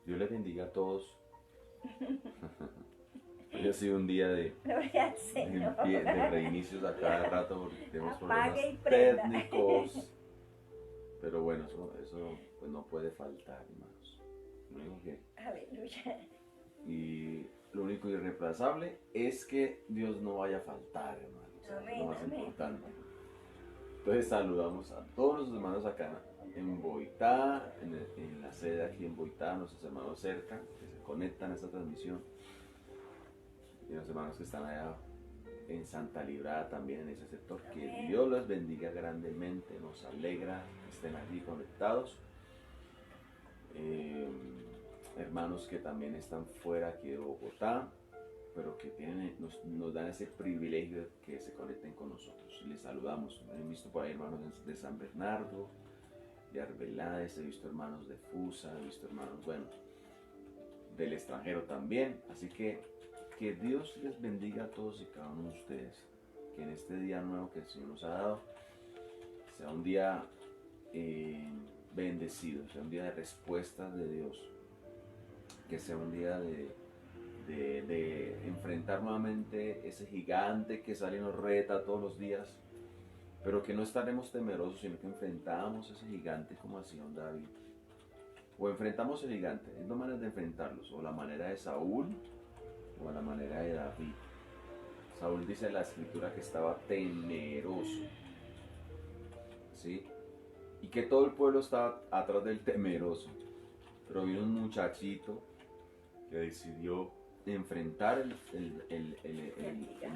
Dios les bendiga a todos. Hoy ha sido un día Gloria al Señor. de reinicios a cada rato porque tenemos problemas Apague y prenda. técnicos. Pero bueno, eso pues no puede faltar, hermanos. Lo único Aleluya. y lo único irreemplazable es que Dios no vaya a faltar, hermanos. Eso es lo más Amén. importante. Entonces saludamos a todos los hermanos acá en Boitá, en la sede aquí en Boitá, nuestros hermanos cerca que se conectan a esta transmisión, y los hermanos que están allá en Santa Librada también en ese sector. Que Amén. Dios los bendiga grandemente, nos alegra que estén allí conectados. Hermanos que también están fuera aquí de Bogotá, pero que nos dan ese privilegio de que se conecten con nosotros. Les saludamos. He visto por ahí hermanos de San Bernardo, de Arbeláez, he visto hermanos de Fusa, he visto hermanos, bueno, del extranjero también. Así que Dios les bendiga a todos y cada uno de ustedes. Que en este día nuevo que el Señor nos ha dado sea un día bendecido, sea un día de respuestas de Dios. Que sea un día de enfrentar nuevamente ese gigante que sale y nos reta todos los días, pero que no estaremos temerosos, sino que enfrentamos ese gigante como hacía un David. O enfrentamos el gigante, hay dos maneras de enfrentarlos, o la manera de Saúl o la manera de David. Saúl dice en la escritura que estaba temeroso, ¿sí? Y que todo el pueblo estaba atrás del temeroso, pero vino un muchachito que decidió enfrentar el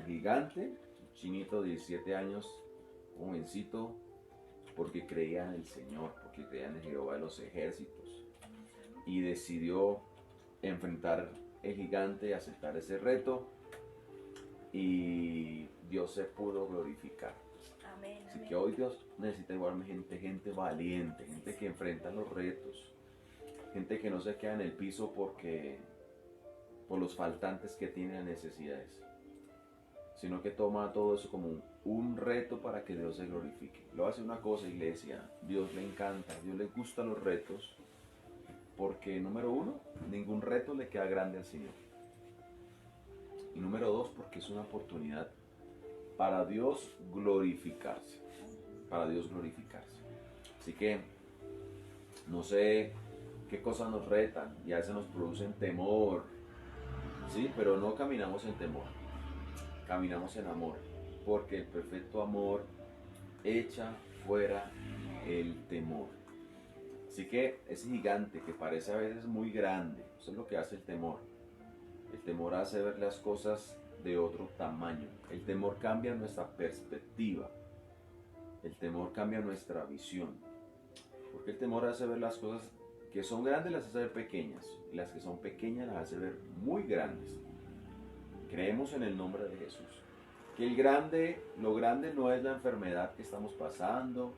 gigante, un chinito de 17 años, un jovencito, porque creía en el Señor, porque creía en Jehová de los ejércitos, y decidió enfrentar el gigante, aceptar ese reto, y Dios se pudo glorificar. Amén. Así que hoy Dios necesita igualmente gente valiente, gente que enfrenta los retos, gente que no se queda en el piso por los faltantes que tiene necesidades, sino que toma todo eso como un reto para que Dios se glorifique. Lo hace una cosa, iglesia, Dios le encanta, Dios le gustan los retos, porque número uno, ningún reto le queda grande al Señor. Y número dos, porque es una oportunidad para Dios glorificarse, para Dios glorificarse. Así que no sé qué cosas nos retan y a veces nos producen temor, ¿sí? Pero no caminamos en temor, caminamos en amor, porque el perfecto amor echa fuera el temor. Así que ese gigante que parece a veces muy grande, eso es lo que hace el temor. El temor hace ver las cosas de otro tamaño. El temor cambia nuestra perspectiva. El temor cambia nuestra visión. Porque el temor hace ver las cosas que son grandes, las hace ver pequeñas. Y las que son pequeñas las hace ver muy grandes. Creemos en el nombre de Jesús. Que lo grande no es la enfermedad que estamos pasando.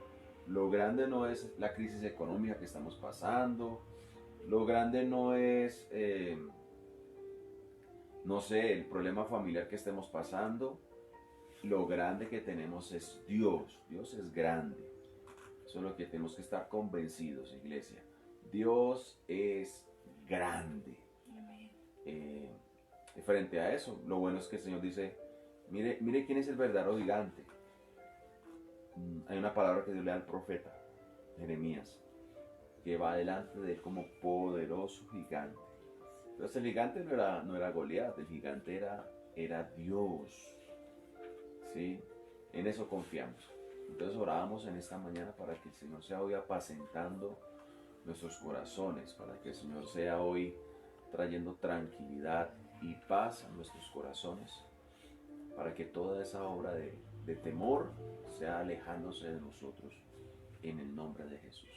Lo grande no es la crisis económica que estamos pasando. Lo grande no es, no sé, el problema familiar que estemos pasando. Lo grande que tenemos es Dios. Dios es grande. Eso es lo que tenemos que estar convencidos, iglesia. Dios es grande. Frente a eso, lo bueno es que el Señor dice, mire quién es el verdadero gigante. Hay una palabra que Dios le da al profeta, Jeremías, que va delante de él como poderoso gigante. Entonces el gigante no era Goliat, el gigante era Dios. ¿Sí? En eso confiamos. Entonces orábamos en esta mañana para que el Señor sea hoy apacentando nuestros corazones, para que el Señor sea hoy trayendo tranquilidad y paz a nuestros corazones, para que toda esa obra de temor sea alejándose de nosotros en el nombre de Jesús.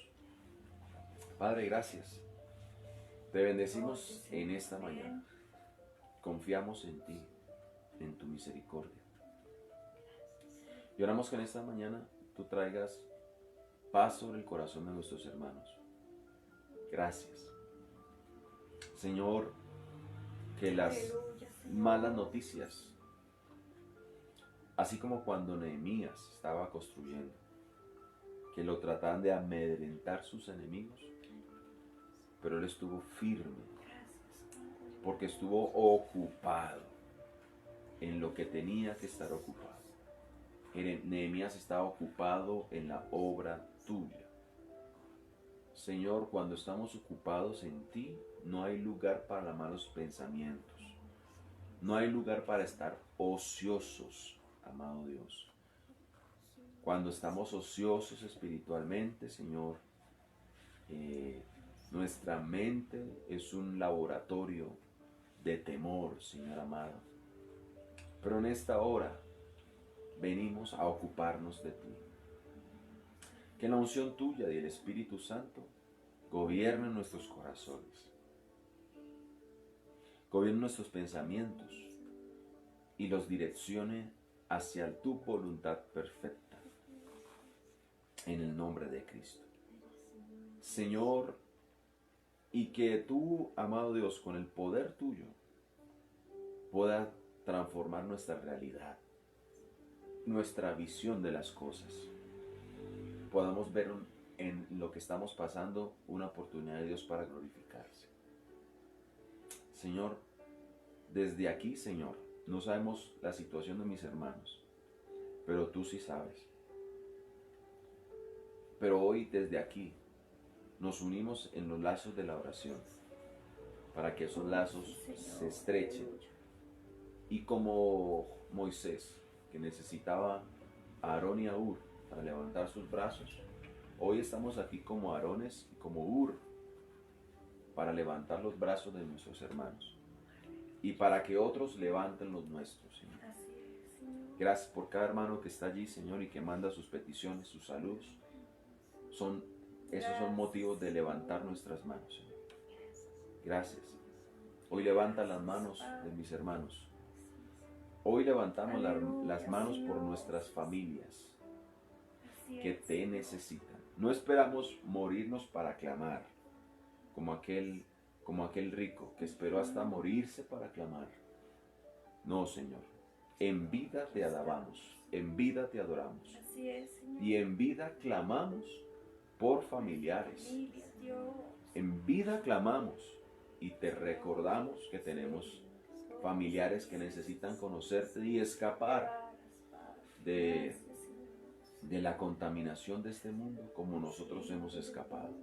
Padre, gracias. Te bendecimos en esta mañana. Confiamos en ti, en tu misericordia. Y oramos que en esta mañana tú traigas paz sobre el corazón de nuestros hermanos. Gracias. Señor, que las malas noticias, así como cuando Nehemías estaba construyendo, que lo trataban de amedrentar sus enemigos, pero él estuvo firme, porque estuvo ocupado en lo que tenía que estar ocupado. Nehemías estaba ocupado en la obra tuya. Señor, cuando estamos ocupados en ti, no hay lugar para malos pensamientos. No hay lugar para estar ociosos, amado Dios. Cuando estamos ociosos espiritualmente, Señor, nuestra mente es un laboratorio de temor, Señor amado. Pero en esta hora venimos a ocuparnos de ti. Que la unción tuya y el Espíritu Santo gobierne nuestros corazones, gobierne nuestros pensamientos y los direccione hacia tu voluntad perfecta. En el nombre de Cristo. Señor, y que tú, amado Dios, con el poder tuyo, pueda transformar nuestra realidad, nuestra visión de las cosas. Podamos ver en lo que estamos pasando una oportunidad de Dios para glorificarse. Señor, desde aquí, Señor, no sabemos la situación de mis hermanos, pero tú sí sabes. Pero hoy desde aquí nos unimos en los lazos de la oración para que esos lazos se estrechen. Y como Moisés, que necesitaba a Aarón y a Hur para levantar sus brazos, hoy estamos aquí como Aarones y como Hur para levantar los brazos de nuestros hermanos y para que otros levanten los nuestros, Señor. Gracias por cada hermano que está allí, Señor, y que manda sus peticiones, sus saludos. Esos son motivos de levantar nuestras manos, Señor. Gracias. Hoy levanta las manos de mis hermanos. Hoy levantamos las manos por nuestras familias que te necesitan. No esperamos morirnos para clamar, como aquel rico que esperó hasta morirse para clamar. No, Señor. En vida te alabamos, en vida te adoramos. Y en vida clamamos por familiares. En vida clamamos y te recordamos que tenemos familiares que necesitan conocerte y escapar de la contaminación de este mundo como nosotros hemos escapado.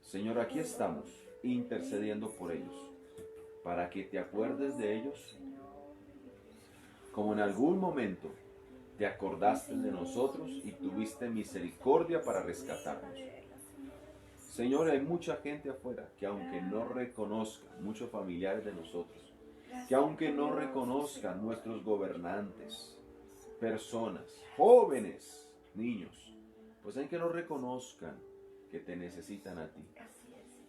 Señor, aquí estamos intercediendo por ellos, para que te acuerdes de ellos como en algún momento te acordaste de nosotros y tuviste misericordia para rescatarnos. Señor, hay mucha gente afuera que aunque no reconozcan, muchos familiares de nosotros, que aunque no reconozcan nuestros gobernantes, personas, jóvenes, niños, pues hay que no reconozcan que te necesitan a ti.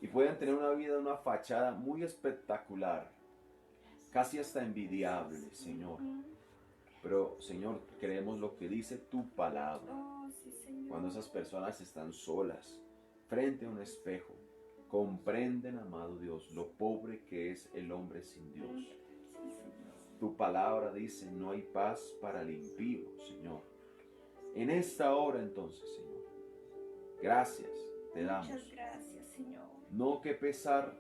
Y pueden tener una vida, una fachada muy espectacular, casi hasta envidiable, Señor. Pero, Señor, creemos lo que dice tu palabra. Cuando esas personas están solas, frente a un espejo, comprenden, amado Dios, lo pobre que es el hombre sin Dios. Tu palabra dice, no hay paz para el impío, Señor. En esta hora, entonces, Señor, gracias te damos. Muchas gracias, Señor. No que pesar,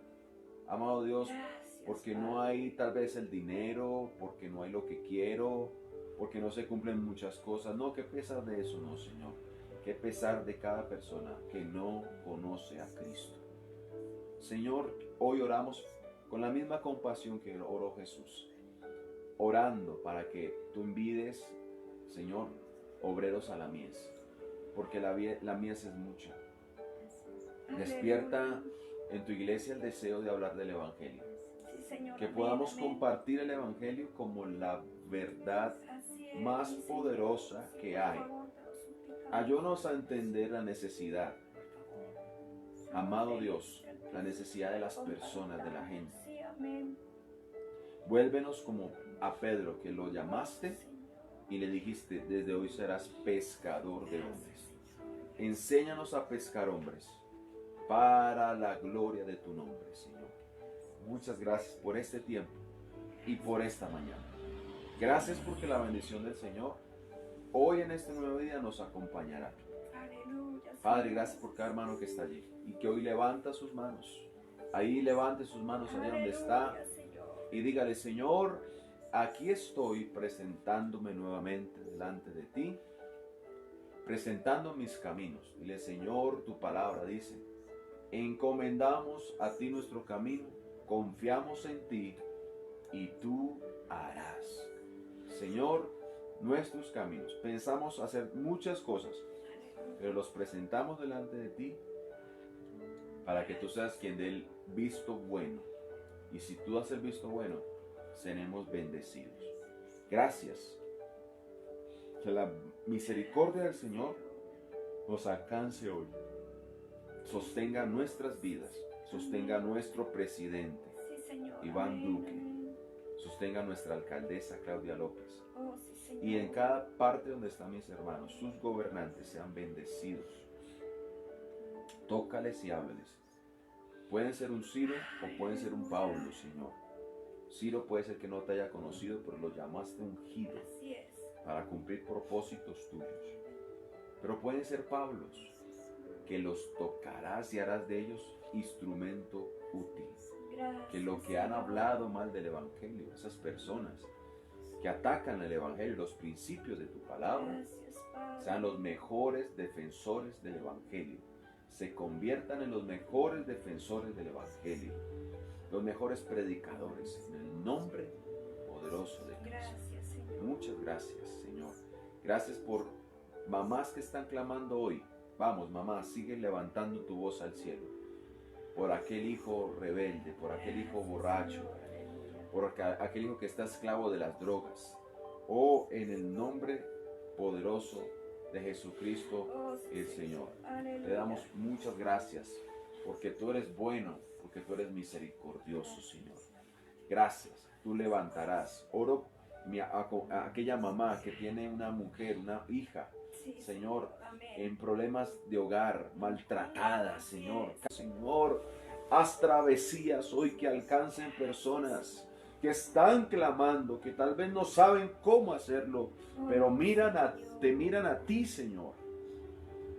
amado Dios, Gracias, porque no hay tal vez el dinero, porque no hay lo que quiero, porque no se cumplen muchas cosas. No, que pesar de eso, no, Señor. Que pesar de cada persona que no conoce a Cristo. Señor, hoy oramos con la misma compasión que oró Jesús, orando para que tú envíes, Señor, obreros a la mies, porque la mies es mucha. Despierta en tu iglesia el deseo de hablar del Evangelio. Sí, Señor, Que amén, podamos amén. compartir el Evangelio como la verdad Así es, más sí, Señor. poderosa que Por hay. favor, te lo suplicamos. Ayúdanos a entender la necesidad, amado Amén. Dios, la necesidad de las personas, de la gente. Sí, amén. Vuélvenos como a Pedro, que lo llamaste y le dijiste, desde hoy serás pescador de hombres. Enséñanos a pescar hombres para la gloria de tu nombre, Señor. Muchas gracias por este tiempo y por esta mañana. Gracias porque la bendición del Señor hoy en este nuevo día nos acompañará. Aleluya, Padre, gracias por cada hermano que está allí y que hoy levanta sus manos. Ahí levante sus manos allá donde está Aleluya, Señor. y dígale: Señor, aquí estoy presentándome nuevamente delante de ti, presentando mis caminos. Dile: Señor, tu palabra dice: encomendamos a ti nuestro camino, confiamos en ti y tú harás. Señor, nuestros caminos. Pensamos hacer muchas cosas, pero los presentamos delante de ti para que tú seas quien dé el visto bueno. Y si tú das el visto bueno, seremos bendecidos. Gracias. Que la misericordia del Señor nos alcance hoy. Sostenga nuestras vidas. Sostenga a nuestro presidente, Sí, Señor. Iván Amén, Duque. amén. Sostenga a nuestra alcaldesa Claudia López. Oh, sí, Señor. Y en cada parte donde están mis hermanos, sus gobernantes sean bendecidos. Tócales y háblales. Pueden ser un Ciro o pueden ser un Pablo, Señor. Ciro puede ser que no te haya conocido, pero lo llamaste ungido Así es. para cumplir propósitos tuyos. Pero pueden ser Pablos, que los tocarás y harás de ellos instrumento útil. Gracias. Que lo que han hablado mal del Evangelio, esas personas que atacan el Evangelio, los principios de tu palabra, Gracias, Padre. sean los mejores defensores del Evangelio. Se conviertan en los mejores defensores del Evangelio, los mejores predicadores, en el nombre poderoso de Cristo. Gracias, Señor. Muchas gracias, Señor. Gracias por mamás que están clamando hoy. Vamos, mamá, sigue levantando tu voz al cielo. Por aquel hijo rebelde, por aquel hijo borracho, por aquel hijo que está esclavo de las drogas. Oh, en el nombre poderoso de Jesucristo, Oh, sí, el Señor. Aleluya. Te damos muchas gracias porque tú eres bueno, porque tú eres misericordioso, Señor. Gracias. Tú levantarás. Oro a aquella mamá que tiene una mujer, una hija, Sí, Señor, Amén. en problemas de hogar, maltratada, Señor. Señor, haz travesías hoy que alcancen personas que están clamando, que tal vez no saben cómo hacerlo, Oh, pero Señor. te miran a ti, Señor,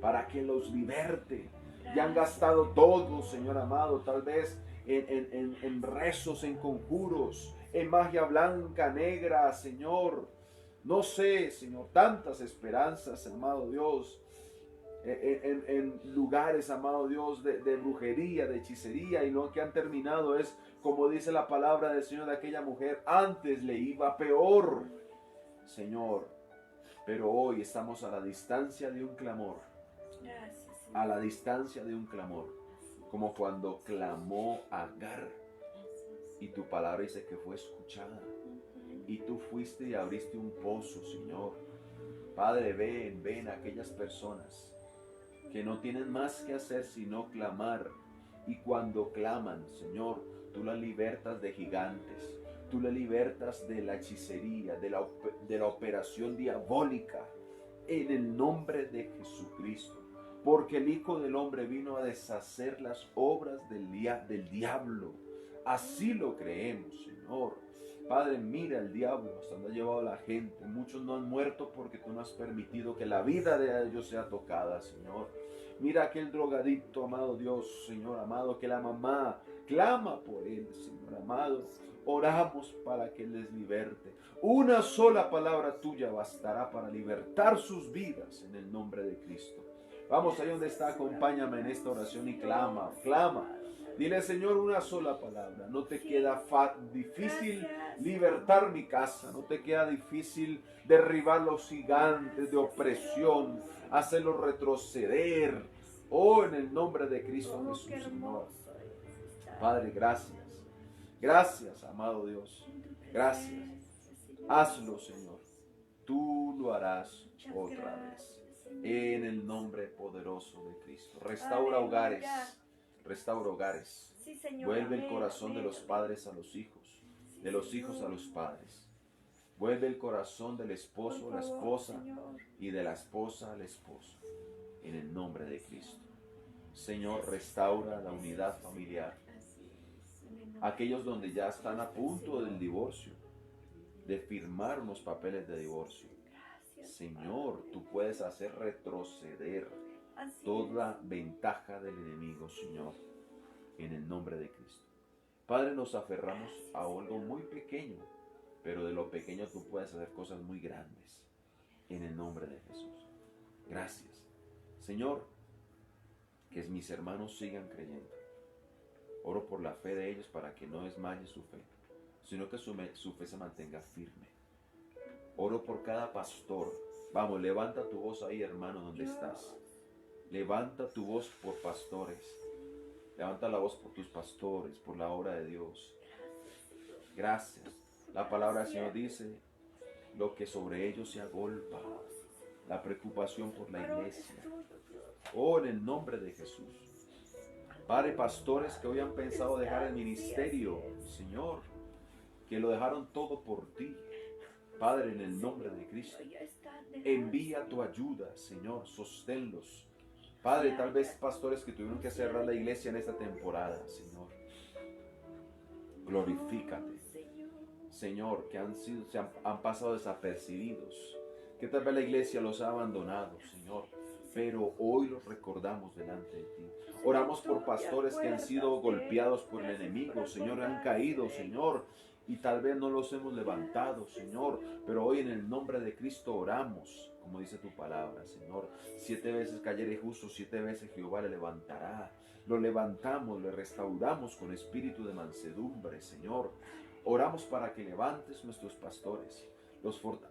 para que los liberte. Y han Gracias. gastado todo, Señor amado, tal vez en rezos, en conjuros, en magia blanca, negra, Señor. No sé, Señor, tantas esperanzas, amado Dios, en lugares, amado Dios, de brujería, de hechicería, y lo que han terminado es, como dice la palabra del Señor, de aquella mujer: antes le iba peor, Señor. Pero hoy estamos a la distancia de un clamor, Gracias, Señor. a la distancia de un clamor, como cuando clamó Agar, y tu palabra dice que fue escuchada. Y tú fuiste y abriste un pozo, Señor. Padre, ven a aquellas personas que no tienen más que hacer sino clamar. Y cuando claman, Señor, tú las libertas de gigantes. Tú las libertas de la hechicería, de la operación diabólica. En el nombre de Jesucristo. Porque el Hijo del Hombre vino a deshacer las obras del diablo. Así lo creemos, Señor. Padre, mira el diablo hasta donde ha llevado a la gente. Muchos no han muerto porque tú no has permitido que la vida de ellos sea tocada, Señor. Mira aquel drogadicto, amado Dios, Señor amado, que la mamá clama por él, Señor amado. Oramos para que les liberte. Una sola palabra tuya bastará para libertar sus vidas en el nombre de Cristo. Vamos ahí donde está, acompáñame en esta oración y clama, clama. Dile: Señor, una sola palabra. No te queda difícil libertar mi casa. No te queda difícil derribar los gigantes de opresión, hacerlos retroceder. Oh, en el nombre de Cristo Oh, Jesús, qué Señor. hermoso es estar Padre, gracias. Gracias, amado Dios. en tu presencia, Gracias. Señor. Hazlo, Señor. Tú lo harás Muchas otra gracias, vez. Señor. En el nombre poderoso de Cristo. Restaura Aleluya. hogares. Restaura hogares. Sí, Señor. Vuelve el Amén, corazón de amén, los amén. padres a los hijos, Sí, de los Señor. hijos a los padres. Vuelve el corazón del esposo Por a la favor, esposa Señor. y de la esposa al esposo. En el nombre de Cristo. Señor, restaura la unidad familiar. En el nombre Aquellos donde ya están a punto del divorcio, de firmar unos papeles de divorcio. Gracias, Señor, Padre. tú puedes hacer retroceder Así toda es. ventaja del enemigo, Señor, en el nombre de Cristo. Padre, nos aferramos a algo muy pequeño, pero de lo pequeño tú puedes hacer cosas muy grandes, en el nombre de Jesús. Gracias. Señor, que mis hermanos sigan creyendo. Oro por la fe de ellos para que no desmaye su fe, sino que su fe se mantenga firme. Oro por cada pastor. Vamos, levanta tu voz ahí, hermano, donde estás. Levanta tu voz por pastores. Levanta la voz por tus pastores, por la obra de Dios. Gracias. La palabra del Señor dice, lo que sobre ellos se agolpa, la preocupación por la iglesia. Oh, en el nombre de Jesús. Padre, pastores que hoy han pensado dejar el ministerio, Señor, que lo dejaron todo por ti. Padre, en el nombre de Cristo, envía tu ayuda, Señor, sosténlos. Padre, tal vez pastores que tuvieron que cerrar la iglesia en esta temporada, Señor. Glorifícate, Señor, que han pasado desapercibidos, que tal vez la iglesia los ha abandonado, Señor, pero hoy los recordamos delante de ti. Oramos por pastores que han sido golpeados por el enemigo, Señor, han caído, Señor, y tal vez no los hemos levantado, Señor, pero hoy en el nombre de Cristo oramos, como dice tu palabra, Señor. 7 veces cayere justo, 7 veces Jehová le levantará. Lo levantamos, le restauramos con espíritu de mansedumbre, Señor. Oramos para que levantes nuestros pastores,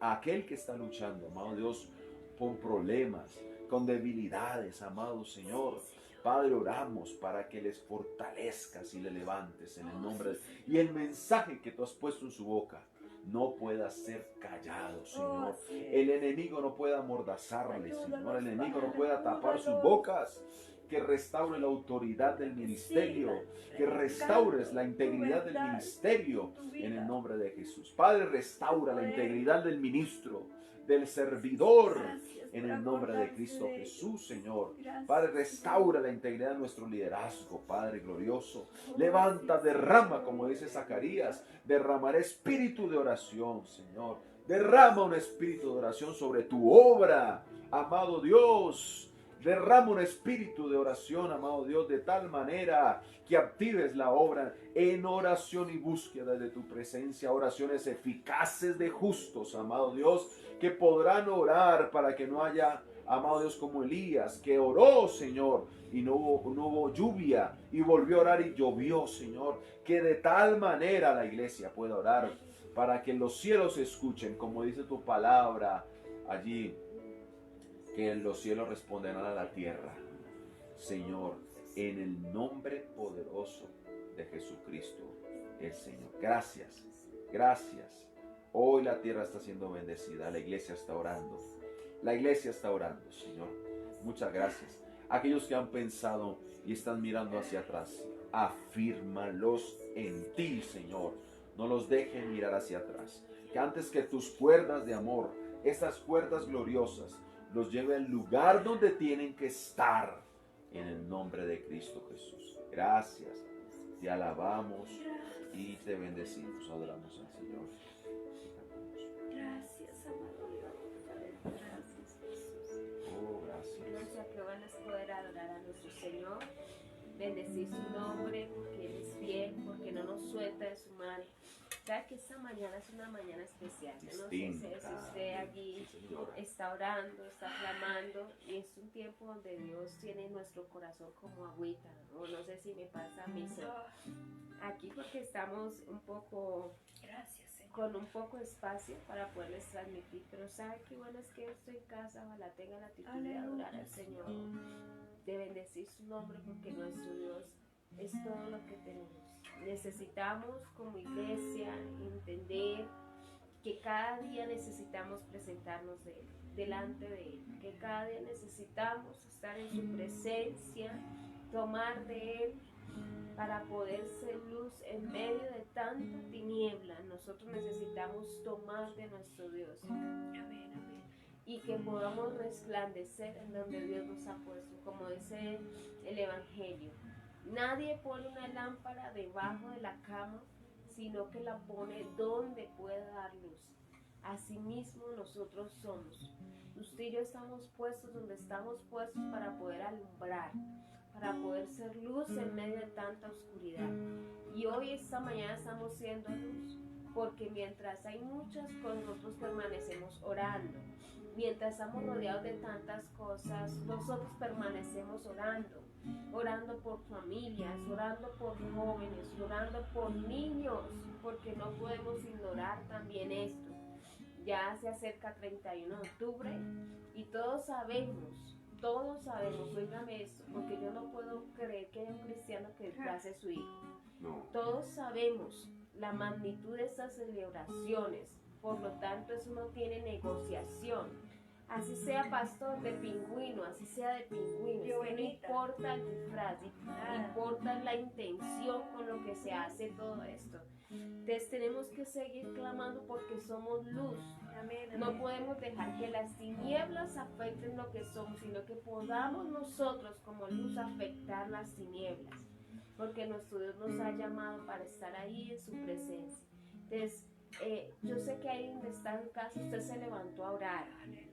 aquel que está luchando, amado Dios, con problemas, con debilidades, amado Señor. Padre, oramos para que les fortalezcas y le levantes en el nombre de... Y el mensaje que tú has puesto en su boca no pueda ser callado, Señor. El enemigo no pueda amordazarle, Señor. El enemigo no pueda tapar sus bocas. Que restaure la autoridad del ministerio, que restaures la integridad del ministerio en el nombre de Jesús. Padre, restaura la integridad del ministro, del servidor, en el nombre de Cristo Jesús, Señor. Padre, restaura la integridad de nuestro liderazgo, Padre glorioso. Levanta, derrama, como dice Zacarías, derramaré espíritu de oración, Señor. Derrama un espíritu de oración sobre tu obra, amado Dios. Derrama un espíritu de oración, amado Dios, de tal manera que actives la obra en oración y búsqueda de tu presencia, oraciones eficaces de justos, amado Dios, que podrán orar para que no haya, amado Dios, como Elías, que oró, Señor, y no hubo lluvia, y volvió a orar y llovió, Señor, que de tal manera la iglesia pueda orar, para que los cielos escuchen, como dice tu palabra allí, que los cielos responderán a la tierra. Señor, en el nombre poderoso de Jesucristo, el Señor. Gracias, gracias. Hoy la tierra está siendo bendecida, la iglesia está orando. La iglesia está orando, Señor. Muchas gracias. Aquellos que han pensado y están mirando hacia atrás, afírmalos en ti, Señor. No los dejen mirar hacia atrás. Que antes que tus cuerdas de amor, estas cuerdas gloriosas, los lleve al lugar donde tienen que estar, en el nombre de Cristo Jesús. Gracias, te alabamos y te bendecimos. Adoramos al Señor. Gracias, amado Dios. Gracias, Jesús. Oh, gracias. Iglesia, que van a poder adorar a nuestro Señor, bendecir su nombre, porque Él es fiel, porque no nos suelta de su mano. Sabe que esta mañana es una mañana especial. Yo no sé si usted allí está orando, está clamando, y es un tiempo donde Dios tiene nuestro corazón como agüita, o no sé si me pasa a mí. Aquí porque estamos un poco, Gracias, Señor. con un poco de espacio para poderles transmitir, pero sabe qué bueno es que estoy en casa, ojalá tenga la actitud de adorar al Señor, de bendecir su nombre, porque nuestro Dios es todo lo que tenemos. Necesitamos como iglesia entender que cada día necesitamos presentarnos delante de Él, que cada día necesitamos estar en su presencia, tomar de Él para poder ser luz en medio de tanta tiniebla. Nosotros necesitamos tomar de nuestro Dios. Amén, amén. Y que podamos resplandecer en donde Dios nos ha puesto, como dice el Evangelio. Nadie pone una lámpara debajo de la cama, sino que la pone donde pueda dar luz. asimismo nosotros somos. Usted y yo estamos puestos donde estamos puestos para poder alumbrar, para poder ser luz en medio de tanta oscuridad. Y hoy, esta mañana, estamos siendo luz, porque mientras hay muchas cosas, nosotros permanecemos orando. Mientras estamos rodeados de tantas cosas, nosotros permanecemos orando. Orando por familias, orando por jóvenes, orando por niños, porque no podemos ignorar también esto. Ya se acerca 31 de octubre y todos sabemos, óigame esto, porque yo no puedo creer que haya un cristiano que desplace a su hijo. No. Todos sabemos la magnitud de estas celebraciones, por lo tanto eso no tiene negociación. Así sea pastor de pingüino, así sea de pingüino, es que no importa el disfraz, importa la intención con lo que se hace todo esto. Entonces tenemos que seguir clamando porque somos luz. No podemos dejar que las tinieblas afecten lo que somos, sino que podamos nosotros como luz afectar las tinieblas, porque nuestro Dios nos ha llamado para estar ahí en su presencia. Entonces, yo sé que ahí donde está en casa usted se levantó a orar,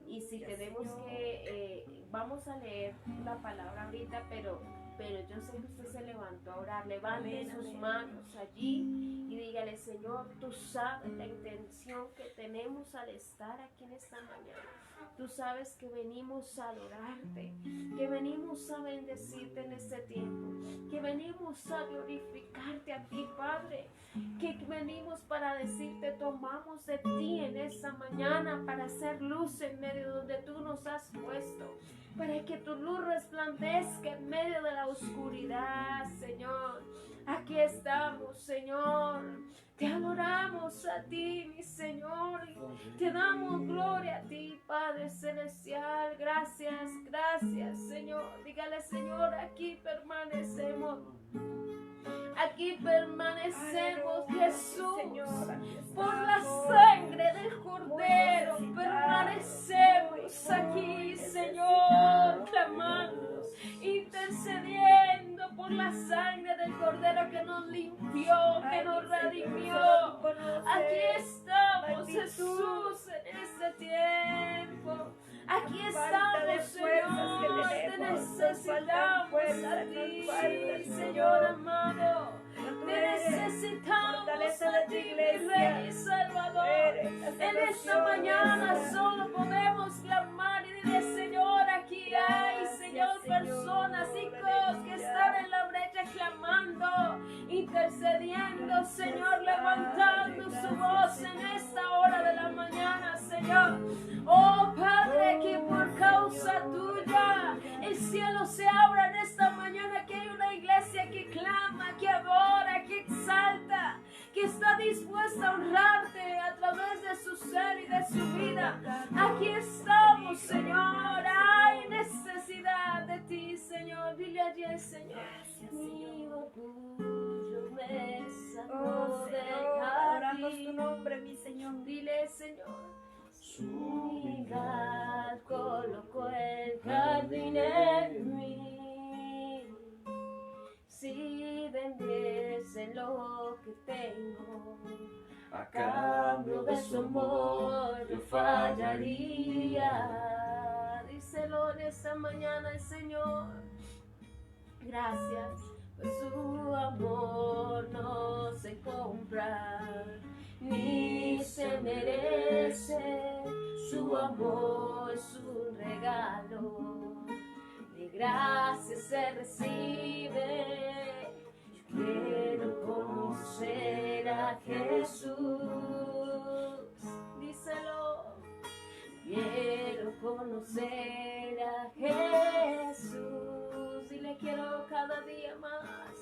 y si tenemos que, vamos a leer la palabra ahorita, pero yo sé que usted se levantó a orar. Levante sus manos allí y dígale: Señor, tú sabes la intención que tenemos al estar aquí en esta mañana. Tú sabes que venimos a adorarte, que venimos a bendecirte en este tiempo, que venimos a glorificarte a ti, Padre, que venimos para decirte: tomamos de ti en esta mañana para hacer luz en medio donde tú nos has puesto, para que tu luz resplandezca en medio de la oscuridad, Señor. Aquí estamos, Señor. Te adoramos a ti, mi Señor. Te damos gloria a ti, Padre Celestial. Gracias, gracias, Señor. Dígale: Señor, aquí permanecemos. Aquí permanecemos, Jesús, por la sangre del Cordero. Permanecemos aquí, Señor, clamando, intercediendo por la sangre del Cordero que nos limpió, que nos redimió. Aquí estamos, Jesús, en este tiempo. Aquí estamos, Señor, te necesitamos a ti, Señor amado. Te necesitamos a ti, mi Rey y Salvador. En esta mañana solo podemos clamar y decir: Señor, aquí hay, Señor, personas, hijos que están en la brecha clamando, intercediendo, Señor, levantando su voz en esta hora de la mañana, Señor. Oh Padre, que por causa tuya el cielo se abra en esta mañana, que hay una iglesia que clama, que adora, que exalta, que está dispuesta a honrarte a través de su ser y de su vida. Aquí estamos, Señor. Hay necesidad de ti, Señor. Dile allí, Señor: mi orgullo me sacó del oramos tu nombre, mi Señor. Dile, Señor: su mirada colocó el jardín en mí. Si vendiese lo que tengo A cambio de su amor, yo fallaría. Díselo en esta mañana al Señor. Gracias, pues su amor no se compra ni se merece. Su amor es un regalo, de gracia se recibe. Yo quiero conocer a Jesús. Díselo: quiero conocer a Jesús. Dile: quiero cada día más.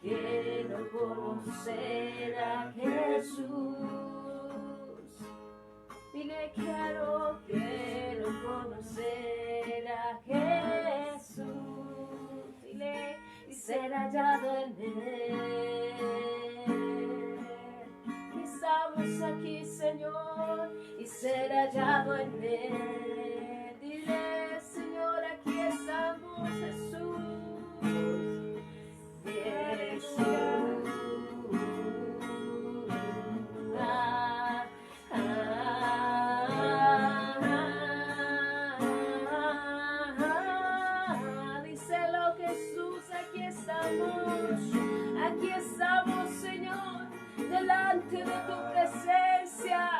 Quiero conocer a Jesús. Dile: quiero conocer a Jesús. Dile: y ser hallado en él. Y estamos aquí, Señor, y ser hallado en él. Dile: Señor, aquí estamos, Jesús. Jesús. aquí estamos, Señor, delante de tu presencia,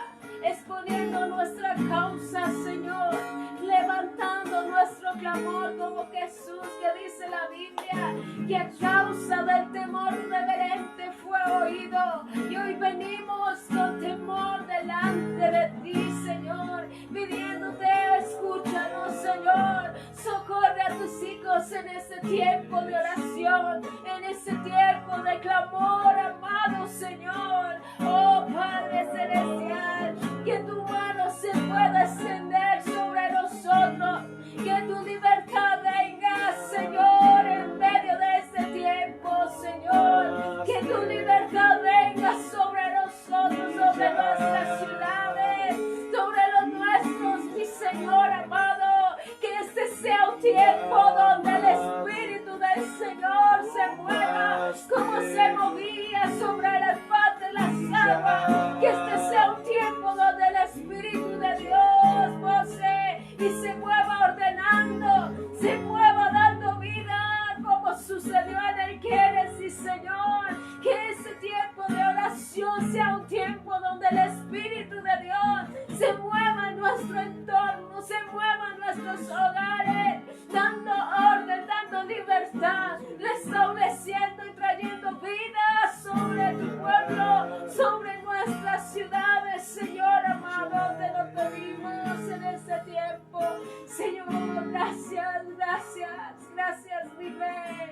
exponiendo nuestra causa, Señor, levantando nuestro clamor como Jesús, que dice la Biblia, que a causa del temor reverente fue oído. Y hoy venimos con temor delante de ti, Señor, pidiéndote, escúchanos, Señor, socorre a tus hijos en este tiempo de oración, en este tiempo de clamor, amado Señor. Oh Padre Celestial, que tu mano se pueda extender sobre nosotros, que tu libertad venga, Señor, en medio de este tiempo, Señor, que tu libertad venga sobre nosotros, sobre nuestras ciudades, sobre los nuestros, mi Señor amado, que este sea un tiempo donde el Espíritu del Señor se mueva como se movía sobre el paz de las aguas, que este sea un tiempo donde el Espíritu de Dios posee y se mueva ordenando, se mueva dando vida como sucedió en el Génesis, Señor, que ese tiempo de oración sea un tiempo donde el Espíritu de Dios se mueva en nuestro entorno, se mueva en nuestros hogares, dando orden, dando libertad, restableciendo y trayendo vida sobre tu pueblo, sobre nuestras ciudades, Señor amado, te lo pedimos en este tiempo, Señor, gracias, gracias, gracias, mi Rey.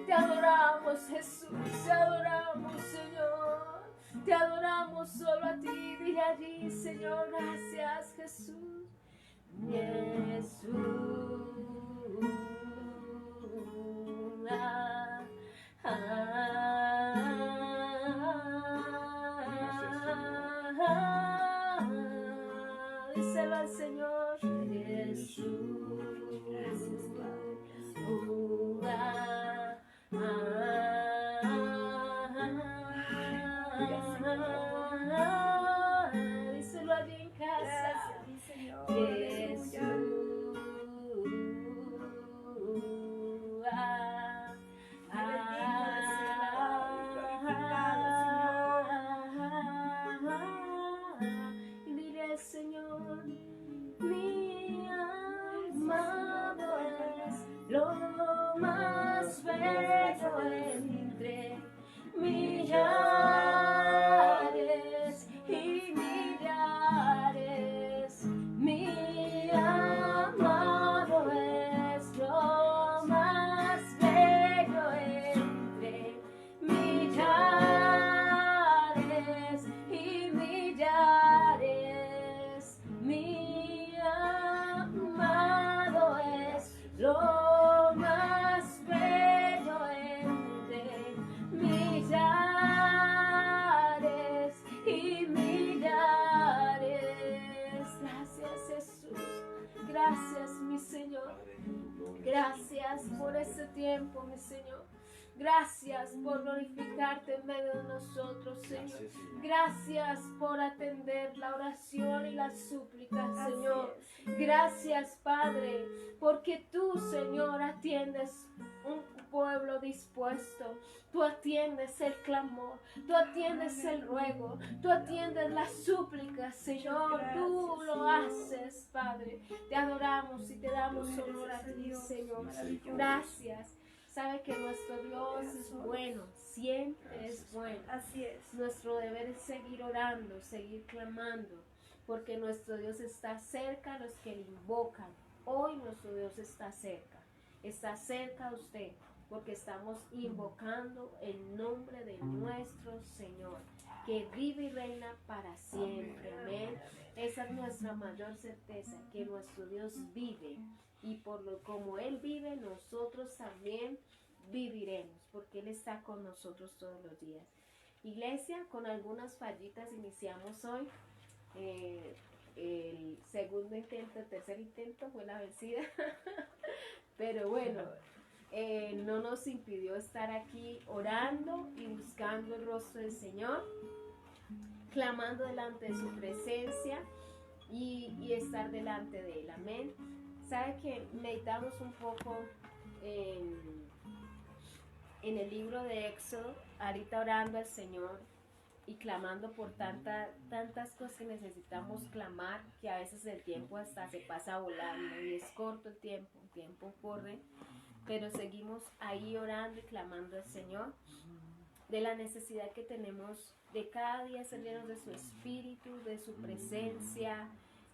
Te adoramos, Jesús, te adoramos, Señor. Te adoramos solo a ti. Dile allí, Señor, gracias, Jesús. Jesús. Díselo al Señor. Jesús. Gracias, Padre. Díselo allí en casa. Gracias, mi Señor. Jesús. Y dile al Señor, mi amado es lo más bello entre millares y millares. Mi amado es lo más bello entre millares y millares. Mi amado es lo más bello entre millares y millares. Gracias, Jesús. Gracias, mi Señor. Padre, en tu gloria, Gracias por este tiempo, mi Señor. Gracias por glorificarte en medio de nosotros, Señor. Gracias, Señor. Gracias por atender la oración y las súplicas, Así Señor. es. Gracias, Padre, porque tú, Señor, atiendes un pueblo dispuesto. Tú atiendes el clamor, tú atiendes el ruego, tú atiendes las súplicas, Señor. Tú lo haces, Padre. Te adoramos y te damos honor a ti, Señor. Gracias. Sabe que nuestro Dios es bueno, siempre es bueno. Así es. Nuestro deber es seguir orando, seguir clamando, porque nuestro Dios está cerca a los que le invocan. Hoy nuestro Dios está cerca a usted, porque estamos invocando el nombre de nuestro Señor, que vive y reina para siempre. Amén. Esa es nuestra mayor certeza, que nuestro Dios vive, y por lo como Él vive, nosotros también viviremos, porque Él está con nosotros todos los días. Iglesia, con algunas fallitas iniciamos hoy. El segundo intento, el tercer intento fue la vencida. Pero bueno, no nos impidió estar aquí orando y buscando el rostro del Señor, clamando delante de su presencia y estar delante de Él. Amén. ¿Sabe que meditamos un poco en el libro de Éxodo, ahorita orando al Señor y clamando por tantas cosas que necesitamos clamar, que a veces el tiempo hasta se pasa volando y es corto el tiempo corre, pero seguimos ahí orando y clamando al Señor de la necesidad que tenemos de cada día ser llenos de su espíritu, de su presencia,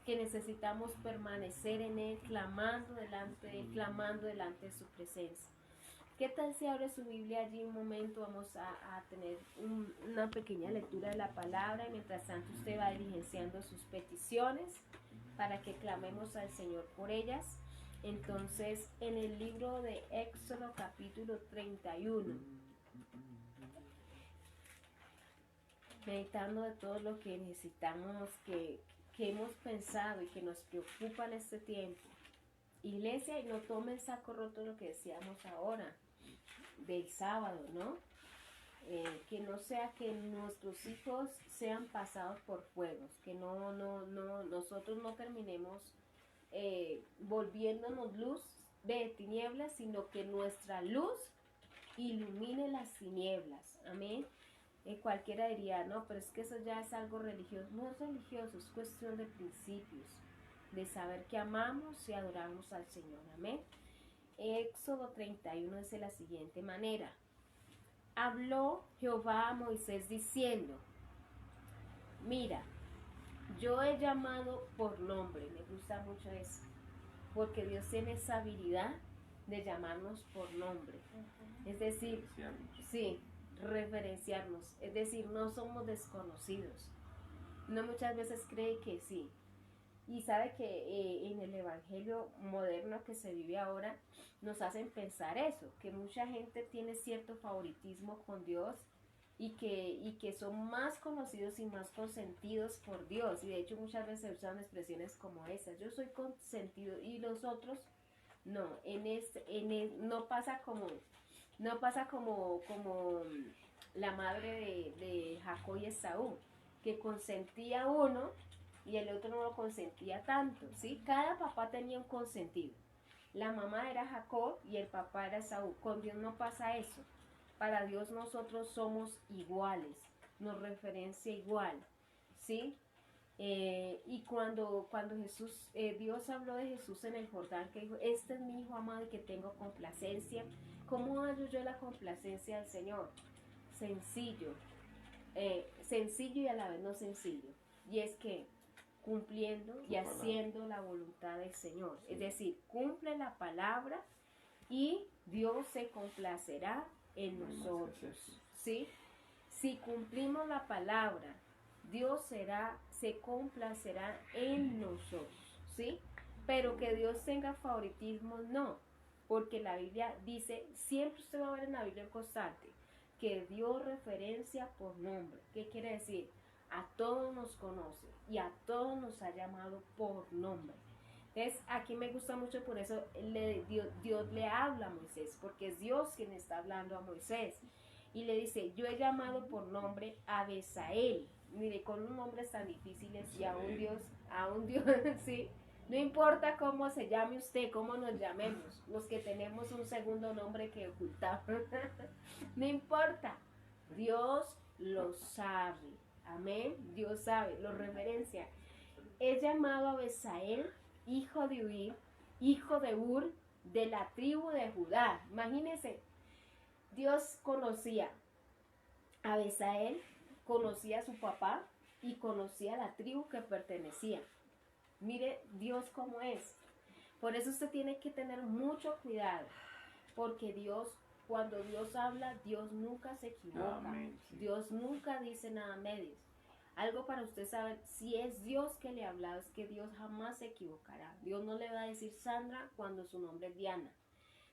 que necesitamos permanecer en Él, clamando delante de Él, clamando delante de su presencia. ¿Qué tal si abre su Biblia allí un momento? Vamos a tener una pequeña lectura de la palabra y mientras tanto usted va diligenciando sus peticiones para que clamemos al Señor por ellas. Entonces, en el libro de Éxodo capítulo 31, meditando de todo lo que necesitamos, que hemos pensado y que nos preocupa en este tiempo. Iglesia, y no tomen saco roto lo que decíamos ahora del sábado, ¿no? Que no sea que nuestros hijos sean pasados por fuegos, que nosotros no terminemos volviéndonos luz de tinieblas, sino que nuestra luz ilumine las tinieblas. Amén. Cualquiera diría, no, pero es que eso ya es algo religioso. No es religioso, es cuestión de principios, de saber que amamos y adoramos al Señor. Amén. Éxodo 31 dice de la siguiente manera: habló Jehová a Moisés diciendo, mira, yo he llamado por nombre. Me gusta mucho eso, porque Dios tiene esa habilidad de llamarnos por nombre. Es decir, sí, referenciarnos, es decir, no somos desconocidos. No muchas veces cree que sí. Y sabe que en el evangelio moderno que se vive ahora nos hacen pensar eso, que mucha gente tiene cierto favoritismo con Dios y que son más conocidos y más consentidos por Dios. Y de hecho muchas veces se usan expresiones como esas: yo soy consentido y los otros no. No pasa como la madre de Jacob y Esaú, que consentía a uno y el otro no lo consentía tanto, ¿sí? Cada papá tenía un consentido. La mamá era Jacob y el papá era Esaú. Con Dios no pasa eso. Para Dios nosotros somos iguales, nos referencia igual, ¿sí? Y cuando Dios habló de Jesús en el Jordán, que dijo, este es mi hijo amado y que tengo complacencia. ¿Cómo hallo yo la complacencia del Señor? Sencillo y a la vez no sencillo. Y es que cumpliendo y haciendo la voluntad del Señor. Sí. Es decir, cumple la palabra y Dios se complacerá en nosotros. ¿Sí? Si cumplimos la palabra, Dios se complacerá en nosotros. ¿Sí? Pero que Dios tenga favoritismo, no. Porque la Biblia dice, siempre usted va a ver en la Biblia constante, que dio referencia por nombre. ¿Qué quiere decir? A todos nos conoce y a todos nos ha llamado por nombre. Entonces, aquí me gusta mucho, por eso Dios le habla a Moisés, porque es Dios quien está hablando a Moisés. Y le dice, yo he llamado por nombre a Besael. Mire, con unos nombres tan difíciles y a un Dios, sí. No importa cómo se llame usted, cómo nos llamemos, los que tenemos un segundo nombre que ocultamos. No importa, Dios lo sabe. Amén, Dios sabe, lo reverencia. He llamado a Besael, hijo de Ur, de la tribu de Judá. Imagínense, Dios conocía a Besael, conocía a su papá y conocía a la tribu que pertenecía. Mire Dios cómo es. Por eso usted tiene que tener mucho cuidado, porque cuando Dios habla, Dios nunca se equivoca. Amén, sí. Dios nunca dice nada a medias. Algo para usted saber, si es Dios que le ha hablado, es que Dios jamás se equivocará. Dios no le va a decir Sandra cuando su nombre es Diana.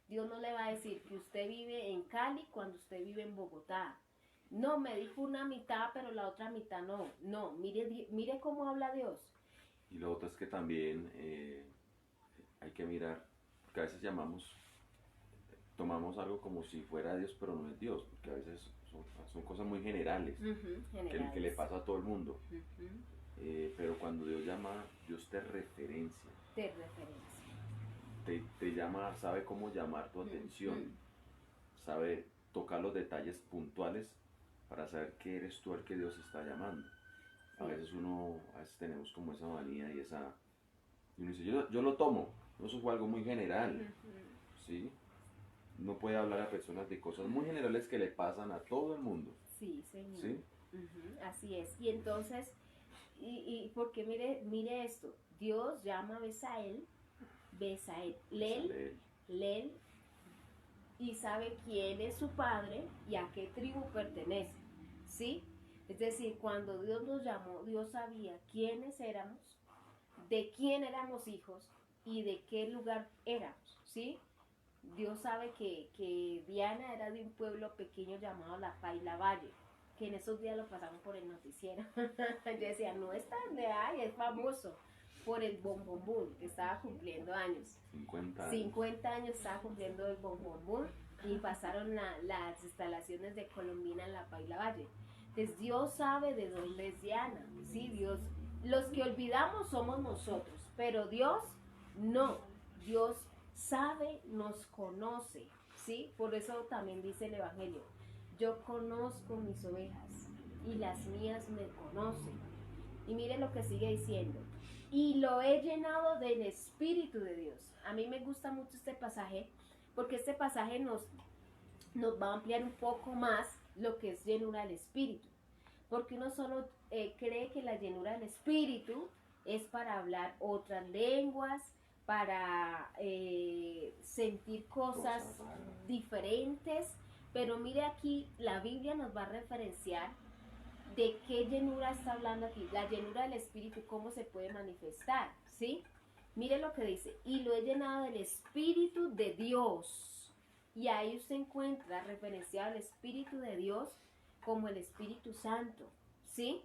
Dios no le va a decir que usted vive en Cali cuando usted vive en Bogotá. No, me dijo una mitad, pero la otra mitad no. No, mire cómo habla Dios. Y lo otro es que también hay que mirar, porque a veces tomamos algo como si fuera Dios, pero no es Dios, porque a veces son cosas muy generales, que le pasa a todo el mundo. Pero cuando Dios llama, Dios te referencia. Te llama, sabe cómo llamar tu atención, sabe tocar los detalles puntuales para saber que eres tú el que Dios está llamando. A veces tenemos como esa manía y uno dice, yo lo tomo, eso fue algo muy general, ¿sí? No puede hablar a personas de cosas muy generales que le pasan a todo el mundo. Sí, señor. ¿Sí? Así es. Y entonces, porque mire esto, Dios llama a Besaleel, Leel, y sabe quién es su padre y a qué tribu pertenece, ¿sí? Es decir, cuando Dios nos llamó, Dios sabía quiénes éramos, de quién éramos hijos y de qué lugar éramos, ¿sí? Dios sabe que Diana era de un pueblo pequeño llamado La Paila Valle, que en esos días lo pasamos por el noticiero. Yo decía, no está donde hay, es famoso por el Bom Bom Boom, que estaba cumpliendo años. 50 años. 50 años estaba cumpliendo el Bom Bom Boom y pasaron las instalaciones de Colombina en La Paila Valle. Entonces Dios sabe de dónde es Diana, ¿sí? Dios, los que olvidamos somos nosotros, pero Dios no. Dios sabe, nos conoce, ¿sí? Por eso también dice el Evangelio, yo conozco mis ovejas y las mías me conocen. Y mire lo que sigue diciendo, y lo he llenado del Espíritu de Dios. A mí me gusta mucho este pasaje, porque este pasaje nos va a ampliar un poco más lo que es llenura del Espíritu. Porque uno solo cree que la llenura del Espíritu es para hablar otras lenguas, para sentir cosas diferentes, pero mire aquí, la Biblia nos va a referenciar de qué llenura está hablando aquí, la llenura del Espíritu, cómo se puede manifestar, ¿sí? Mire lo que dice, y lo he llenado del Espíritu de Dios, y ahí usted encuentra referenciado el Espíritu de Dios como el Espíritu Santo, ¿sí?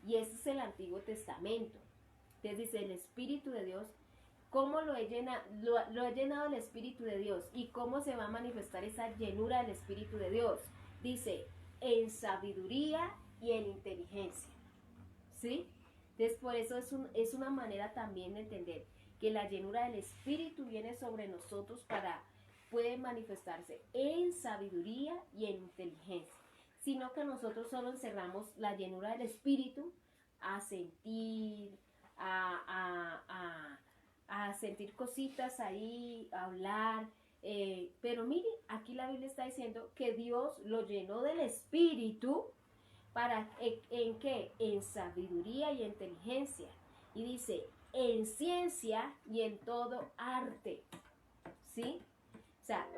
Y ese es el Antiguo Testamento. Entonces dice, el Espíritu de Dios, ¿cómo lo he llenado el Espíritu de Dios? ¿Y cómo se va a manifestar esa llenura del Espíritu de Dios? Dice, en sabiduría y en inteligencia, ¿sí? Entonces por eso es una manera también de entender que la llenura del Espíritu viene sobre nosotros puede manifestarse en sabiduría y en inteligencia, sino que nosotros solo encerramos la llenura del Espíritu a sentir, a sentir cositas ahí, a hablar, pero mire, aquí la Biblia está diciendo que Dios lo llenó del Espíritu para, ¿en qué? En sabiduría y inteligencia, y dice, en ciencia y en todo arte, ¿sí? O sea,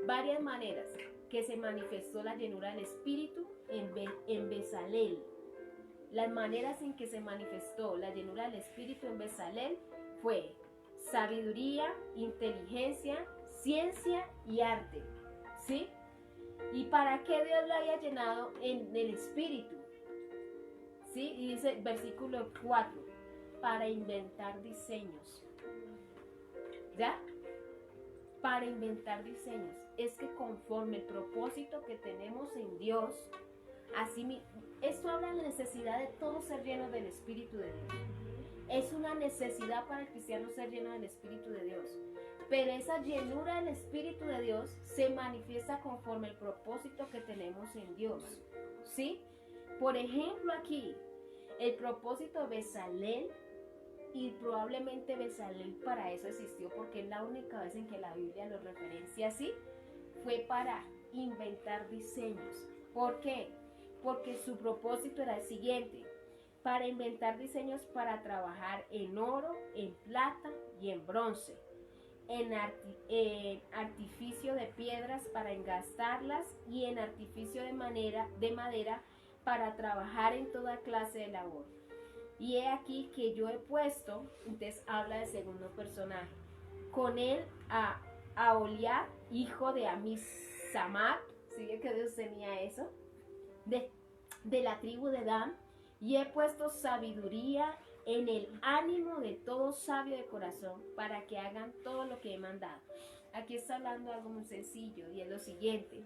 varias maneras que se manifestó la llenura del Espíritu en Besaleel. Las maneras en que se manifestó la llenura del Espíritu en Besaleel fue sabiduría, inteligencia, ciencia y arte, ¿sí? ¿Y para qué Dios lo haya llenado en el Espíritu? ¿Sí? Y dice versículo 4, para inventar diseños. ¿Ya? Para inventar diseños. Es que conforme el propósito que tenemos en Dios, así esto habla de la necesidad de todos ser llenos del Espíritu de Dios. Es una necesidad para el cristiano ser lleno del Espíritu de Dios. Pero esa llenura del Espíritu de Dios se manifiesta conforme el propósito que tenemos en Dios, ¿sí? Por ejemplo, aquí, el propósito de Besaleel, y probablemente Besaleel para eso existió, porque es la única vez en que la Biblia lo referencia así, fue para inventar diseños. ¿Por qué? Porque su propósito era el siguiente, para inventar diseños para trabajar en oro, en plata y en bronce, en artificio de piedras para engastarlas y en artificio de madera para trabajar en toda clase de labor. Y he aquí que yo he puesto, entonces habla de segundo personaje, con él a Aholiab, hijo de Amisamad, sigue que Dios tenía eso, de la tribu de Dan, y he puesto sabiduría en el ánimo de todo sabio de corazón para que hagan todo lo que he mandado. Aquí está hablando algo muy sencillo y es lo siguiente.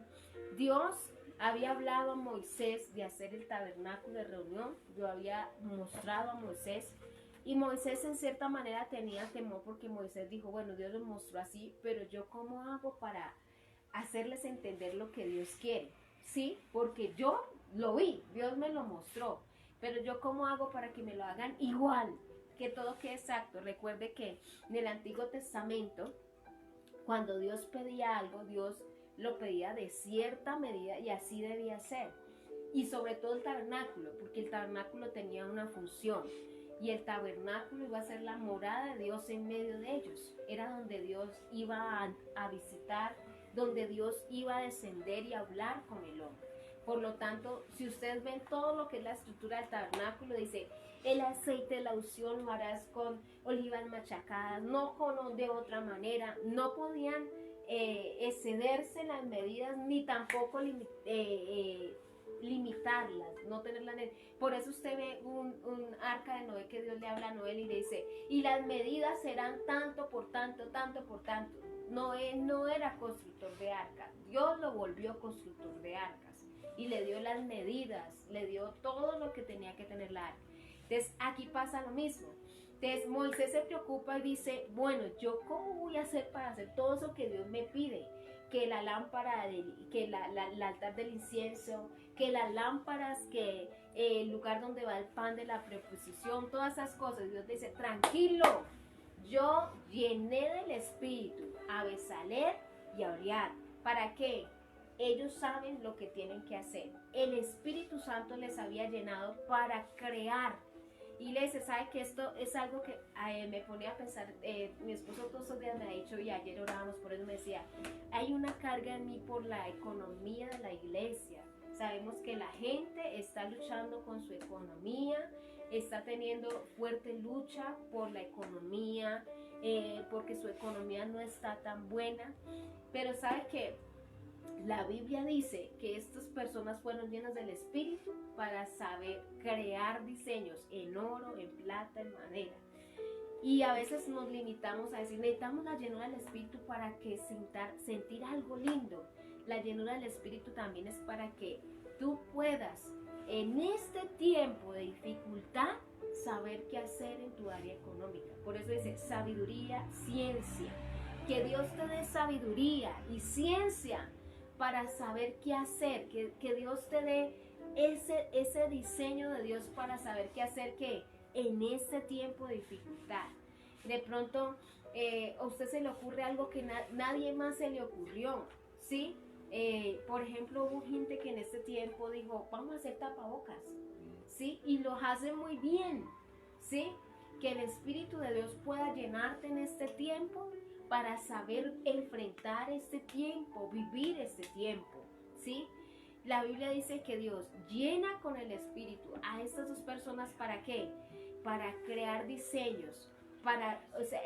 Dios había hablado a Moisés de hacer el tabernáculo de reunión, lo había mostrado a Moisés, y Moisés en cierta manera tenía temor porque Moisés dijo, bueno, Dios lo mostró así, pero yo ¿cómo hago para hacerles entender lo que Dios quiere, ¿sí? Porque yo lo vi, Dios me lo mostró, pero yo cómo hago para que me lo hagan igual, que todo quede exacto. Recuerde que en el Antiguo Testamento, cuando Dios pedía algo, Dios lo pedía de cierta medida y así debía ser. Y sobre todo el tabernáculo, porque el tabernáculo tenía una función. Y el tabernáculo iba a ser la morada de Dios en medio de ellos. Era donde Dios iba a visitar, donde Dios iba a descender y hablar con el hombre. Por lo tanto, si ustedes ven todo lo que es la estructura del tabernáculo, dice, el aceite de la unción lo harás con olivas machacadas, no con de otra manera. No podían excederse las medidas ni tampoco limitarlas, no tenerlas. Por eso usted ve un arca de Noé que Dios le habla a Noé y le dice, y las medidas serán tanto por tanto, tanto por tanto. Noé no era constructor de arcas, Dios lo volvió constructor de arcas y le dio las medidas, le dio todo lo que tenía que tener la arca. Entonces aquí pasa lo mismo. Entonces Moisés se preocupa y dice, bueno, ¿yo cómo voy a hacer para hacer todo eso que Dios me pide? Que la lámpara, que el altar del incienso, que las lámparas, que el lugar donde va el pan de la preposición, todas esas cosas. Dios dice, tranquilo, yo llené del Espíritu a Besaleel y a Oriad. ¿Para qué? Ellos saben lo que tienen que hacer. El Espíritu Santo les había llenado para crear. Y le dice, ¿sabe que esto es algo que me ponía a pensar? Mi esposo todos estos días me ha dicho, y ayer orábamos por eso, me decía, hay una carga en mí por la economía de la iglesia. Sabemos que la gente está luchando con su economía, está teniendo fuerte lucha por la economía, porque su economía no está tan buena. Pero ¿sabe qué? La Biblia dice que estas personas fueron llenas del Espíritu para saber crear diseños en oro, en plata, en madera. Y a veces nos limitamos a decir, necesitamos la llenura del Espíritu para que sentir algo lindo. La llenura del Espíritu también es para que tú puedas, en este tiempo de dificultad, saber qué hacer en tu área económica. Por eso dice sabiduría, ciencia. Que Dios te dé sabiduría y ciencia para saber qué hacer, que Dios te dé ese diseño de Dios para saber qué hacer en este tiempo de dificultad. De pronto a usted se le ocurre algo que nadie más se le ocurrió, ¿sí? Por ejemplo, hubo gente que en este tiempo dijo, vamos a hacer tapabocas, ¿sí? Y los hace muy bien, ¿sí? Que el Espíritu de Dios pueda llenarte en este tiempo para saber enfrentar este tiempo, vivir este tiempo, ¿sí? La Biblia dice que Dios llena con el Espíritu a estas dos personas, ¿para qué? Para crear diseños,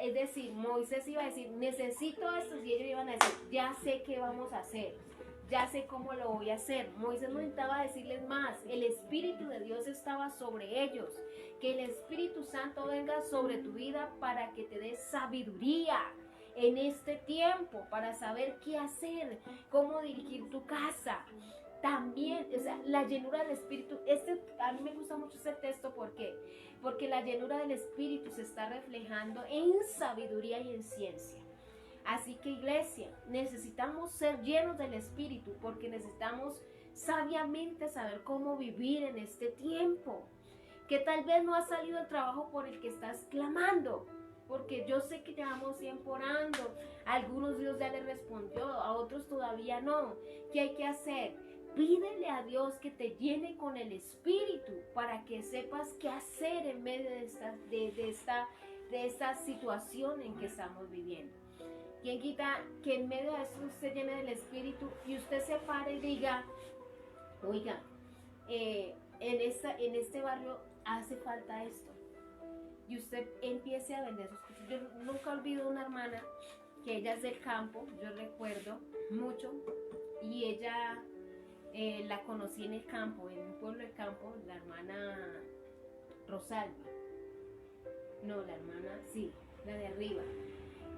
es decir, Moisés iba a decir, necesito esto, y ellos iban a decir, ya sé qué vamos a hacer, ya sé cómo lo voy a hacer. Moisés no necesitaba decirles más, el Espíritu de Dios estaba sobre ellos. Que el Espíritu Santo venga sobre tu vida para que te dé sabiduría en este tiempo, para saber qué hacer, cómo dirigir tu casa. También, o sea, la llenura del Espíritu, a mí me gusta mucho este texto, porque la llenura del Espíritu se está reflejando en sabiduría y en ciencia. Así que, iglesia, necesitamos ser llenos del Espíritu, porque necesitamos sabiamente saber cómo vivir en este tiempo. Que tal vez no ha salido el trabajo por el que estás clamando, porque yo sé que llevamos tiempo orando, a algunos Dios ya les respondió, a otros todavía no. ¿Qué hay que hacer? Pídele a Dios que te llene con el Espíritu para que sepas qué hacer en medio de esta situación en que estamos viviendo. ¿Quién quita que en medio de eso usted llene del Espíritu y usted se pare y diga, oiga, en este barrio hace falta esto? Y usted empiece a vender sus cosas. Yo nunca olvido una hermana que ella es del campo, yo recuerdo mucho, y ella la conocí en el campo, en un pueblo del campo, la hermana Rosalba. No, la hermana, sí, la de arriba.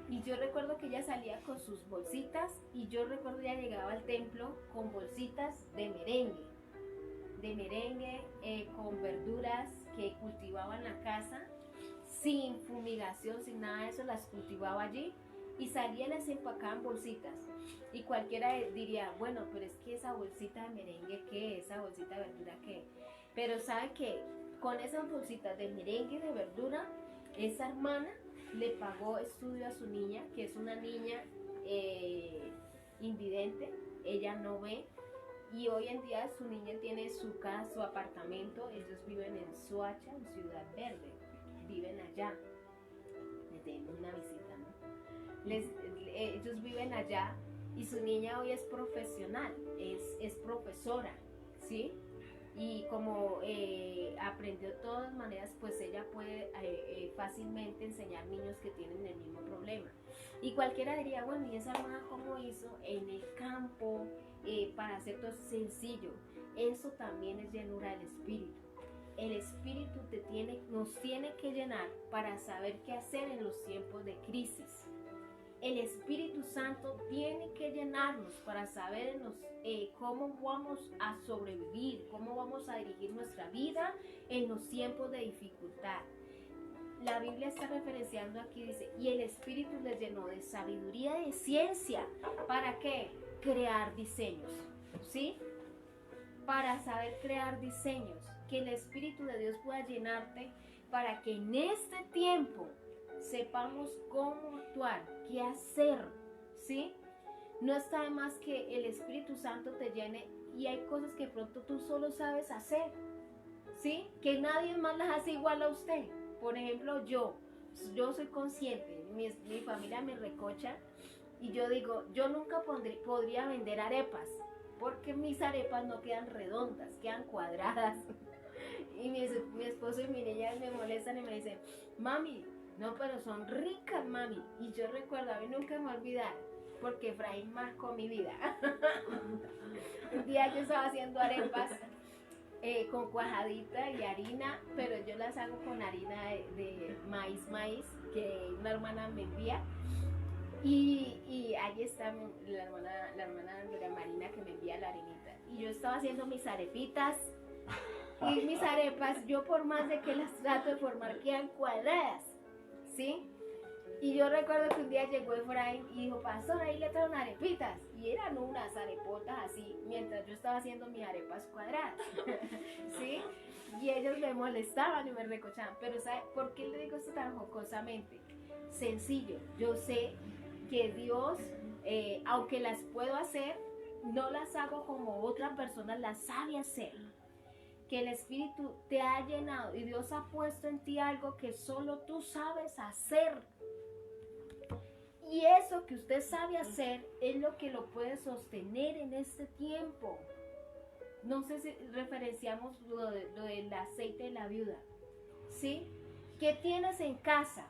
Y yo recuerdo que ella salía con sus bolsitas, y yo recuerdo que ella llegaba al templo con bolsitas de merengue, con verduras que cultivaba en la casa, sin fumigación, sin nada de eso, las cultivaba allí, y salía y las empacaba en bolsitas. Y cualquiera diría, bueno, pero es que esa bolsita de merengue, ¿qué? Esa bolsita de verdura, ¿qué? Pero sabe que con esas bolsitas de merengue y de verdura, esa hermana le pagó estudio a su niña, que es una niña invidente, ella no ve, y hoy en día su niña tiene su casa, su apartamento. Ellos viven en Soacha, en Ciudad Verde, viven allá. Les dimos una visita, ¿no? Ellos viven allá y su niña hoy es profesional, es profesora, ¿sí? Y como aprendió de todas maneras, pues ella puede fácilmente enseñar niños que tienen el mismo problema. Y cualquiera diría, bueno, ¿y esa hermana cómo hizo? En el campo, para hacer todo sencillo. Eso también es llenura del Espíritu. El Espíritu nos tiene que llenar para saber qué hacer en los tiempos de crisis. El Espíritu Santo tiene que llenarnos para saber cómo vamos a sobrevivir, cómo vamos a dirigir nuestra vida en los tiempos de dificultad. La Biblia está referenciando aquí, dice, y el Espíritu les llenó de sabiduría y de ciencia. ¿Para qué? Crear diseños, ¿sí? Para saber crear diseños. Que el Espíritu de Dios pueda llenarte para que en este tiempo sepamos cómo actuar, qué hacer, ¿sí? No está de más que el Espíritu Santo te llene y hay cosas que pronto tú solo sabes hacer, ¿sí? Que nadie más las hace igual a usted. Por ejemplo, yo soy consciente, mi familia me recocha y yo digo, yo nunca podría vender arepas porque mis arepas no quedan redondas, quedan cuadradas. Y mi esposo y mi niña me molestan y me dicen, mami, no, pero son ricas, mami. Y yo recuerdo, a mí nunca me olvidar, porque Efraín marcó mi vida. Un día yo estaba haciendo arepas con cuajadita y harina, pero yo las hago con harina de maíz, que una hermana me envía. Y ahí está la hermana Gloria Marina que me envía la harinita. Y yo estaba haciendo mis arepitas. Y mis arepas, yo por más de que las trato de formar, quedan cuadradas, ¿sí? Y yo recuerdo que un día llegó Efraín y dijo, pastor, ahí le traen arepitas. Y eran unas arepotas así, mientras yo estaba haciendo mis arepas cuadradas, ¿sí? Y ellos me molestaban y me recochaban. Pero ¿sabe por qué le digo esto tan jocosamente? Sencillo, yo sé que Dios, aunque las puedo hacer, no las hago como otra persona las sabe hacer. Que el Espíritu te ha llenado y Dios ha puesto en ti algo que solo tú sabes hacer. Y eso que usted sabe hacer es lo que lo puede sostener en este tiempo. No sé si referenciamos lo del aceite de la viuda, ¿sí? ¿Qué tienes en casa?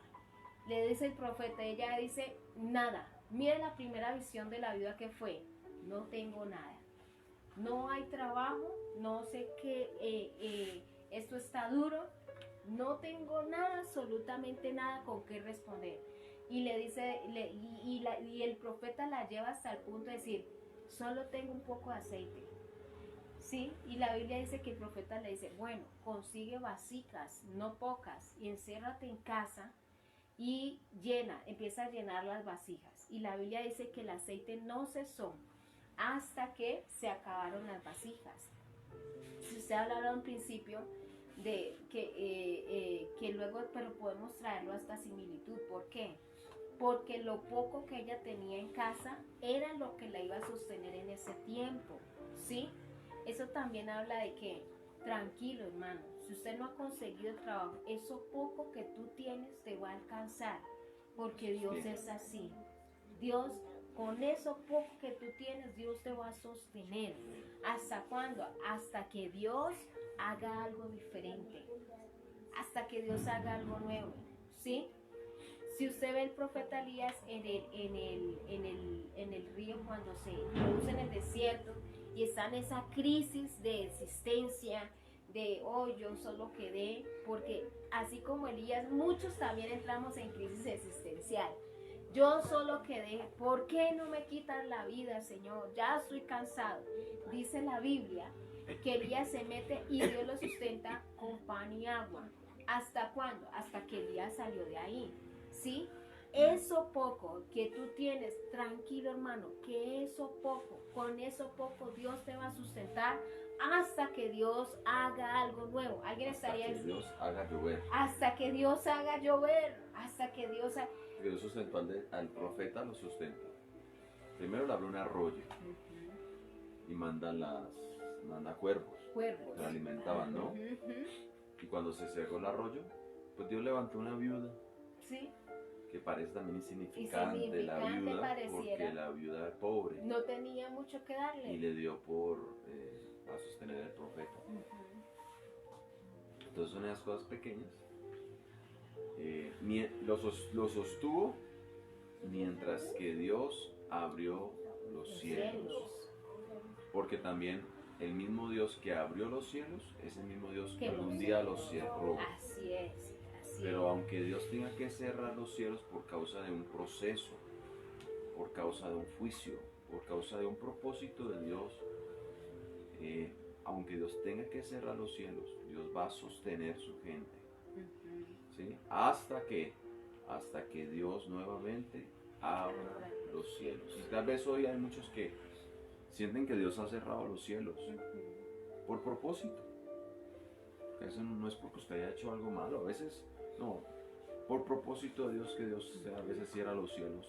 Le dice el profeta. Ella dice, nada. Mire la primera visión de la viuda que fue, no tengo nada. No hay trabajo, no sé qué, esto está duro, no tengo nada, absolutamente nada con qué responder. Y le dice, y el profeta la lleva hasta el punto de decir, solo tengo un poco de aceite, ¿sí? Y la Biblia dice que el profeta le dice, bueno, consigue vasijas, no pocas, y enciérrate en casa y empieza a llenar las vasijas. Y la Biblia dice que el aceite no cesó hasta que se acabaron las vasijas. Si usted hablaba en principio de que luego, pero podemos traerlo hasta similitud. ¿Por qué? Porque lo poco que ella tenía en casa era lo que la iba a sostener en ese tiempo, ¿sí? Eso también habla de que, tranquilo hermano, si usted no ha conseguido trabajo, eso poco que tú tienes te va a alcanzar, porque Dios es así. Dios, con eso poco que tú tienes, Dios te va a sostener. ¿Hasta cuándo? Hasta que Dios haga algo diferente. Hasta que Dios haga algo nuevo, ¿sí? Si usted ve el profeta Elías en el río cuando se introduce en el desierto y está en esa crisis de existencia, de yo solo quedé, porque así como Elías, muchos también entramos en crisis existencial. Yo solo quedé, ¿por qué no me quitan la vida, Señor? Ya estoy cansado. Dice la Biblia que Elías se mete y Dios lo sustenta con pan y agua. ¿Hasta cuándo? Hasta que Elías salió de ahí, ¿sí? eso poco que tú tienes, tranquilo hermano, que eso poco, con eso poco Dios te va a sustentar hasta que Dios haga algo nuevo. Alguien Hasta estaría que diciendo, Dios haga llover. hasta que Dios haga llover, hasta que Dios haga... Dios sustentó al profeta, lo sustenta. Primero le abre un arroyo y manda cuervos, Cuervos. lo alimentaban, ¿no? Y cuando se cerró el arroyo, pues Dios levantó una viuda, Sí, que parece también insignificante, la Insignificante viuda, pareciera. porque la viuda era pobre no tenía mucho que y darle. le dio por a sostener al profeta. Entonces son esas cosas pequeñas. Lo sostuvo mientras que Dios abrió los cielos. Porque también el mismo Dios que abrió los cielos es el mismo Dios que Que algún los día los cerró. Así es, así Pero es. aunque Dios tenga que cerrar los cielos por causa de un proceso, por causa de un juicio, por causa de un propósito de Dios, aunque Dios tenga que cerrar los cielos, Dios va a sostener su gente, ¿sí? Hasta que Dios nuevamente abra los cielos. Y tal vez hoy hay muchos que sienten que Dios ha cerrado los cielos por propósito. Eso no es porque usted haya hecho algo malo, a veces no, por propósito de Dios que Dios a veces cierra los cielos.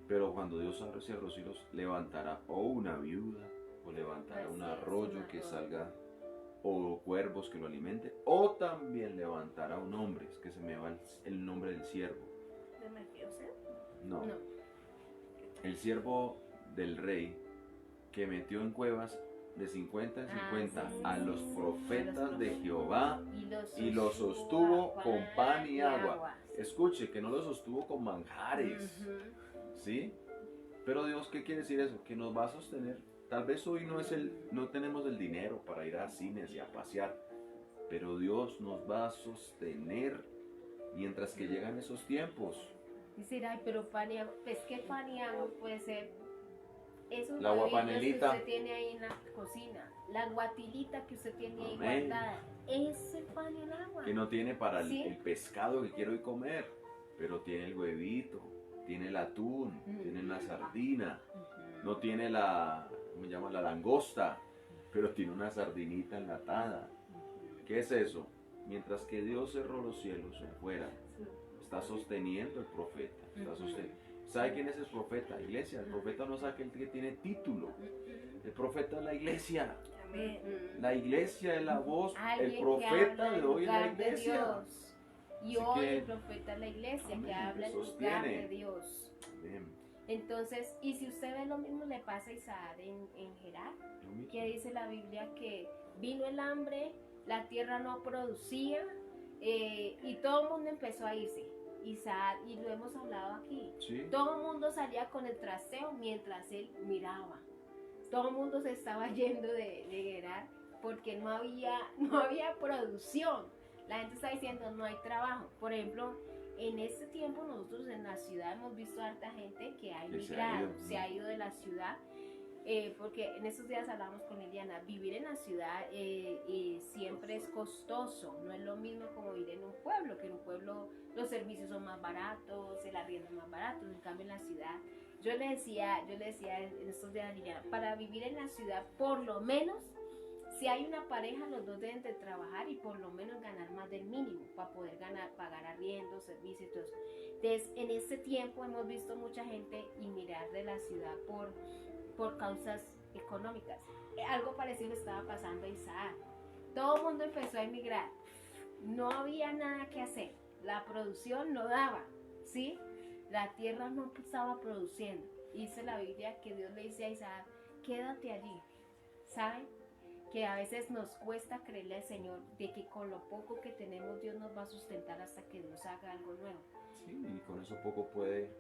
Pero cuando Dios cierra los cielos, levantará o una viuda, o levantará un arroyo que salga, o cuervos que lo alimenten, o también levantará un hombre, es que se me va el nombre del siervo. ¿De Mefiboset? No, No. el siervo del rey que metió en cuevas de 50 en 50 sí, a sí, los sí, profetas de Jehová Y y los sostuvo con pan y agua. Escuche, que no los sostuvo con manjares, ¿sí? Pero Dios, ¿qué quiere decir eso? Que nos va a sostener. Tal vez hoy no tenemos el dinero para ir a cines y a pasear, pero Dios nos va a sostener mientras que llegan esos tiempos. Decir, ay, pero pan y agua, pues que pan y agua puede ser esos La huevillos que guapanelita. usted tiene ahí en la cocina, la guatilita que usted tiene ahí Amén. guardada, es el pan y el agua. Que no tiene para ¿Sí? el pescado que quiero hoy comer, pero tiene el huevito, tiene el atún, tiene la sardina, no tiene ¿cómo se llama? La langosta, pero tiene una sardinita enlatada. ¿Qué es eso? Mientras que Dios cerró los cielos afuera, está sosteniendo el profeta, está sosteniendo. ¿Sabe quién es el profeta? Iglesia. El profeta no es aquel que tiene título. El profeta es la iglesia. Amén. La iglesia es la voz, el Alguien que profeta habla de en hoy es la lugar de iglesia. Dios. Y Así hoy que- el profeta es la iglesia Amén, que habla en que lugar sostiene. de Dios. Amén. Entonces, y si usted ve lo mismo le pasa a Isaac en Gerar, Lo mismo. que dice la Biblia que vino el hambre, la tierra no producía y todo el mundo empezó a irse. Isaac, y lo hemos hablado aquí, Sí. todo el mundo salía con el trasteo mientras él miraba. Todo el mundo se estaba yendo de Gerar porque no había producción. La gente está diciendo no hay trabajo. Por ejemplo, en este tiempo nosotros en la ciudad hemos visto a harta gente que ha Que se ha emigrado, ido. se ha ido de la ciudad. Porque en estos días hablamos con Eliana, vivir en la ciudad siempre es costoso, no es lo mismo como vivir en un pueblo, que en un pueblo los servicios son más baratos, el arriendo es más barato, en cambio en la ciudad, yo le decía en estos días a Eliana, para vivir en la ciudad por lo menos, si hay una pareja, los dos deben de trabajar y por lo menos ganar más del mínimo para poder pagar arriendo, servicios y todo eso. Entonces, en este tiempo hemos visto mucha gente emigrar de la ciudad por causas económicas. Algo parecido estaba pasando a Isaac. Todo el mundo empezó a emigrar. No había nada que hacer. La producción no daba, ¿sí? La tierra no estaba produciendo. Dice la Biblia que Dios le dice a Isaac, quédate allí. ¿Saben? Que a veces nos cuesta creerle al Señor de que con lo poco que tenemos Dios nos va a sustentar hasta que Dios haga algo nuevo. Sí, y con eso poco puede.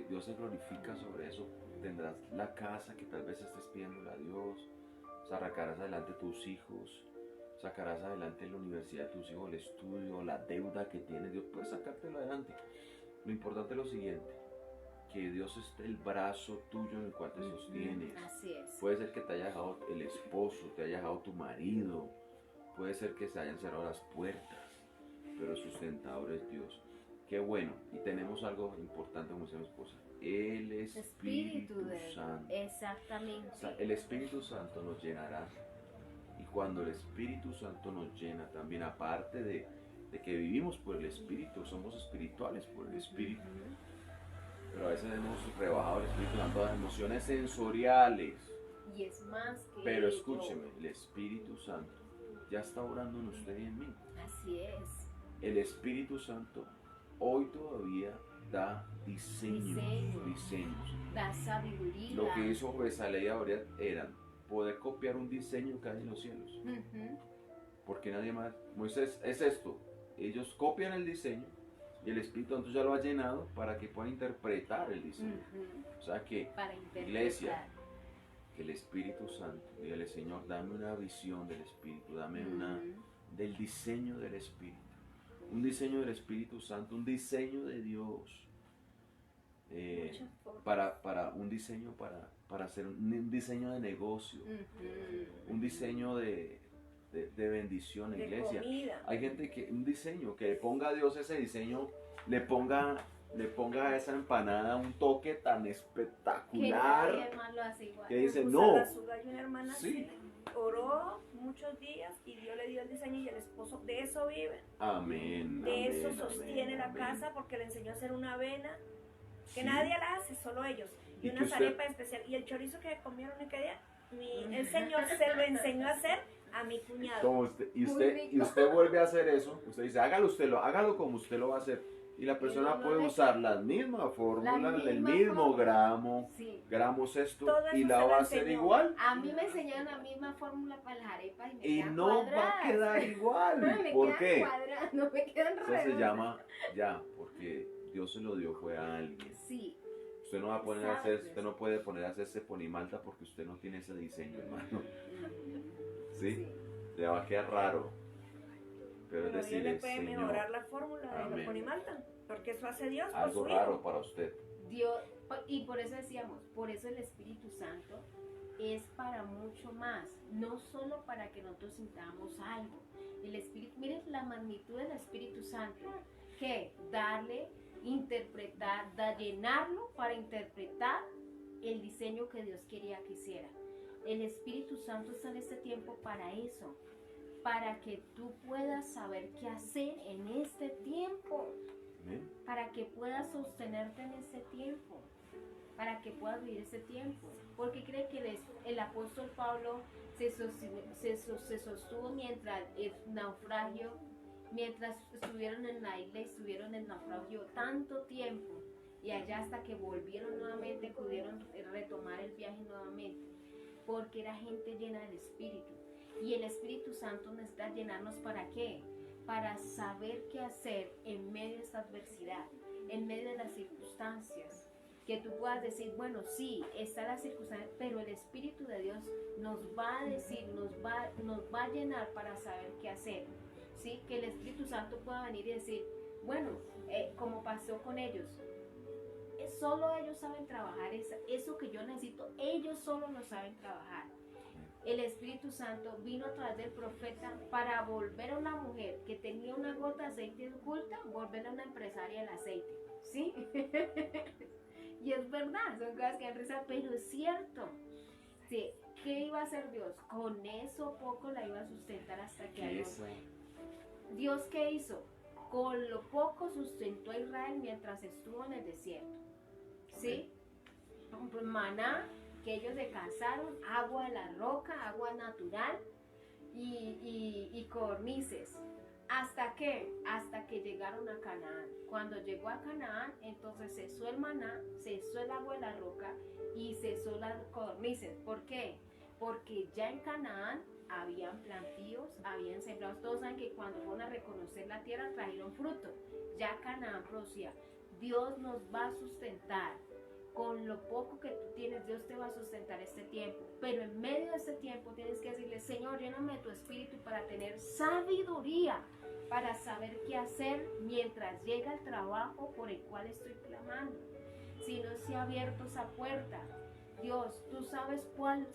Dios se glorifica sobre eso. Tendrás la casa que tal vez estés pidiéndole a Dios. Sacarás adelante tus hijos. Sacarás adelante la universidad de tus hijos, el estudio, la deuda que tienes. Dios puede sacártelo adelante. Lo importante es lo siguiente: que Dios esté el brazo tuyo en el cual te sostienes. Así es. Puede ser que te haya dejado el esposo, te haya dejado tu marido. Puede ser que se hayan cerrado las puertas, pero el sustentador es Dios. Qué bueno. Y tenemos algo importante, como dice mi esposa. El Espíritu Santo. Exactamente. O sea, el Espíritu Santo nos llenará. Y cuando el Espíritu Santo nos llena también, aparte de que vivimos por el Espíritu, somos espirituales por el Espíritu. Pero a veces hemos rebajado el Espíritu Santo a emociones sensoriales. Y es más que Pero ello. escúcheme, el Espíritu Santo ya está orando en usted y en mí. Así es. El Espíritu Santo hoy todavía da diseños. Da sabiduría. Lo que hizo Bezalel ahora era poder copiar un diseño que hay en los cielos. Ujú. Porque nadie más. Moisés es esto. Ellos copian el diseño y el Espíritu Santo ya lo ha llenado para que puedan interpretar el diseño. Ujú. O sea que, Para interpretar. iglesia, que el Espíritu Santo, dígale, Señor, dame una visión del Espíritu, dame una del diseño del Espíritu. Un diseño del Espíritu Santo, un diseño de Dios. Muchas formas. Para un diseño para hacer un diseño de negocio, Ujú. un diseño de bendición, De iglesia. comida. Hay gente que un diseño que le ponga a Dios ese diseño, le ponga a esa empanada un toque tan Que espectacular nadie más lo hace igual. que dice Pues no. a la Suga hay una hermana Sí. así, oró muchos días y Dios le dio el diseño y el esposo de eso vive, Amén. de amén, eso sostiene amén, la amén. casa porque le enseñó a hacer una avena que Sí. nadie la hace, solo ellos, y Y que una usted- arepa especial y el chorizo que comieron ese día, el Señor se lo enseñó a hacer a mi cuñado. Como usted, y Muy usted, rico. y usted vuelve a hacer eso, usted dice, hágalo como usted lo va a hacer. Y la persona no puede le- usar la misma fórmula, el misma mismo fórmula. gramo, Sí. gramos esto, Todo eso y se la lo va a hacer enseñó. igual. A mí me enseñaron la misma fórmula para las arepas y me Y quedan no va a cuadradas. quedar igual. Me ¿Por quedan qué? cuadradas, no me quedan Eso se redondas. llama ya, porque Dios se lo dio fue a alguien. Sí. Usted no va a poner a hacer, Exacto. usted no puede poner a hacerse ponimalta porque usted no tiene ese diseño, hermano. ¿Sí? Le va a quedar raro. Pero es Pero Dios decirle, le puede Señor, mejorar la fórmula de amén. la ponimalta, porque eso hace Dios por algo su raro hijo. para usted. Dios, y por eso decíamos, por eso el Espíritu Santo es para mucho más, no solo para que nosotros sintamos algo. El Espíritu, miren la magnitud del Espíritu Santo, que darle, interpretar, llenarlo para interpretar el diseño que Dios quería que hiciera. El Espíritu Santo está en este tiempo para eso, para que tú puedas saber qué hacer en este tiempo, Amén. para que puedas sostenerte en este tiempo, para que puedas vivir este tiempo. Porque cree que el apóstol Pablo se sostuvo mientras el naufragio, mientras estuvieron en la isla y estuvieron en naufragio tanto tiempo, y allá hasta que volvieron nuevamente pudieron retomar el viaje nuevamente, porque era gente llena del Espíritu. Y el Espíritu Santo necesita llenarnos ¿para qué? Para saber qué hacer en medio de esta adversidad, en medio de las circunstancias. Que tú puedas decir, bueno, sí, está la circunstancia, pero el Espíritu de Dios nos va a decir, nos va a llenar para saber qué hacer. ¿Sí? Que el Espíritu Santo pueda venir y decir, bueno, como pasó con ellos, solo ellos saben trabajar eso que yo necesito, ellos solo lo saben trabajar. El Espíritu Santo vino a través del profeta para volver a una mujer que tenía una gota de aceite oculta, volverla a una empresaria del aceite. ¿Sí? Y es verdad, son cosas que han risa, pero es cierto. Sí. ¿Qué iba a hacer Dios? Con eso poco la iba a sustentar hasta que algo Eso. fue. ¿Dios qué hizo? Con lo poco sustentó a Israel mientras estuvo en el desierto. ¿Sí? Pues maná, que ellos se cansaron, agua de la roca, agua natural y codornices. ¿Hasta qué? Hasta que llegaron a Canaán. Cuando llegó a Canaán, entonces cesó el maná, cesó el agua de la roca y cesó las codornices. ¿Por qué? Porque ya en Canaán habían plantíos, habían sembrados. Todos saben que cuando fueron a reconocer la tierra trajeron fruto. Ya Canaán producía. Dios nos va a sustentar. Con lo poco que tú tienes, Dios te va a sustentar este tiempo. Pero en medio de este tiempo tienes que decirle, Señor, lléname de tu espíritu para tener sabiduría, para saber qué hacer mientras llega el trabajo por el cual estoy clamando. Si no se ha abierto esa puerta, Dios, tú sabes cuál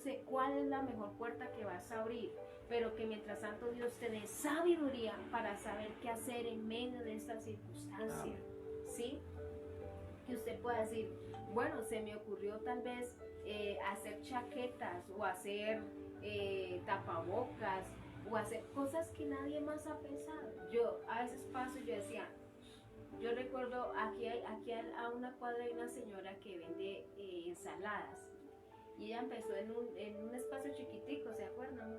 es la mejor puerta que vas a abrir, pero que mientras tanto Dios te dé sabiduría para saber qué hacer en medio de esta circunstancia. ¿sí? Que usted pueda decir, bueno, se me ocurrió tal vez hacer chaquetas o hacer tapabocas o hacer cosas que nadie más ha pensado. Yo a veces paso y yo decía, yo recuerdo aquí a una cuadra hay una señora que vende ensaladas y ella empezó en un espacio chiquitico, ¿se acuerdan?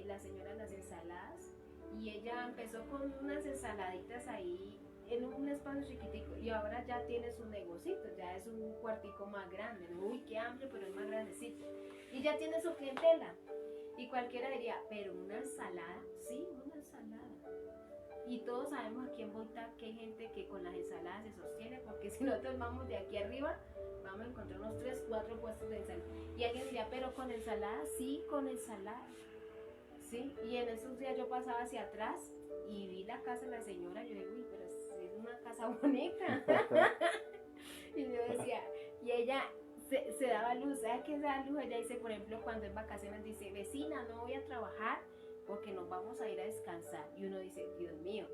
La señora de las ensaladas, y ella empezó con unas ensaladitas ahí en un espacio chiquitico y ahora ya tiene su negocito, ya es un cuartico más grande, ¿no? Uy, qué amplio, pero es más grandecito y ya tiene su clientela. Y cualquiera diría, pero una ensalada, sí, una ensalada. Y todos sabemos aquí en Boita que hay gente que con las ensaladas se sostiene, porque si nosotros vamos de aquí arriba, vamos a encontrar unos 3, 4 puestos de ensalada. Y alguien diría, pero con ensalada, sí, con ensalada. Sí, y en esos días yo pasaba hacia atrás y vi la casa de la señora, yo digo, uy, pero es una casa bonita. Y yo decía, y ella se daba luz, ¿sabes qué se da luz? Ella dice, por ejemplo, cuando en vacaciones dice, vecina, no voy a trabajar porque nos vamos a ir a descansar. Y uno dice, Dios mío,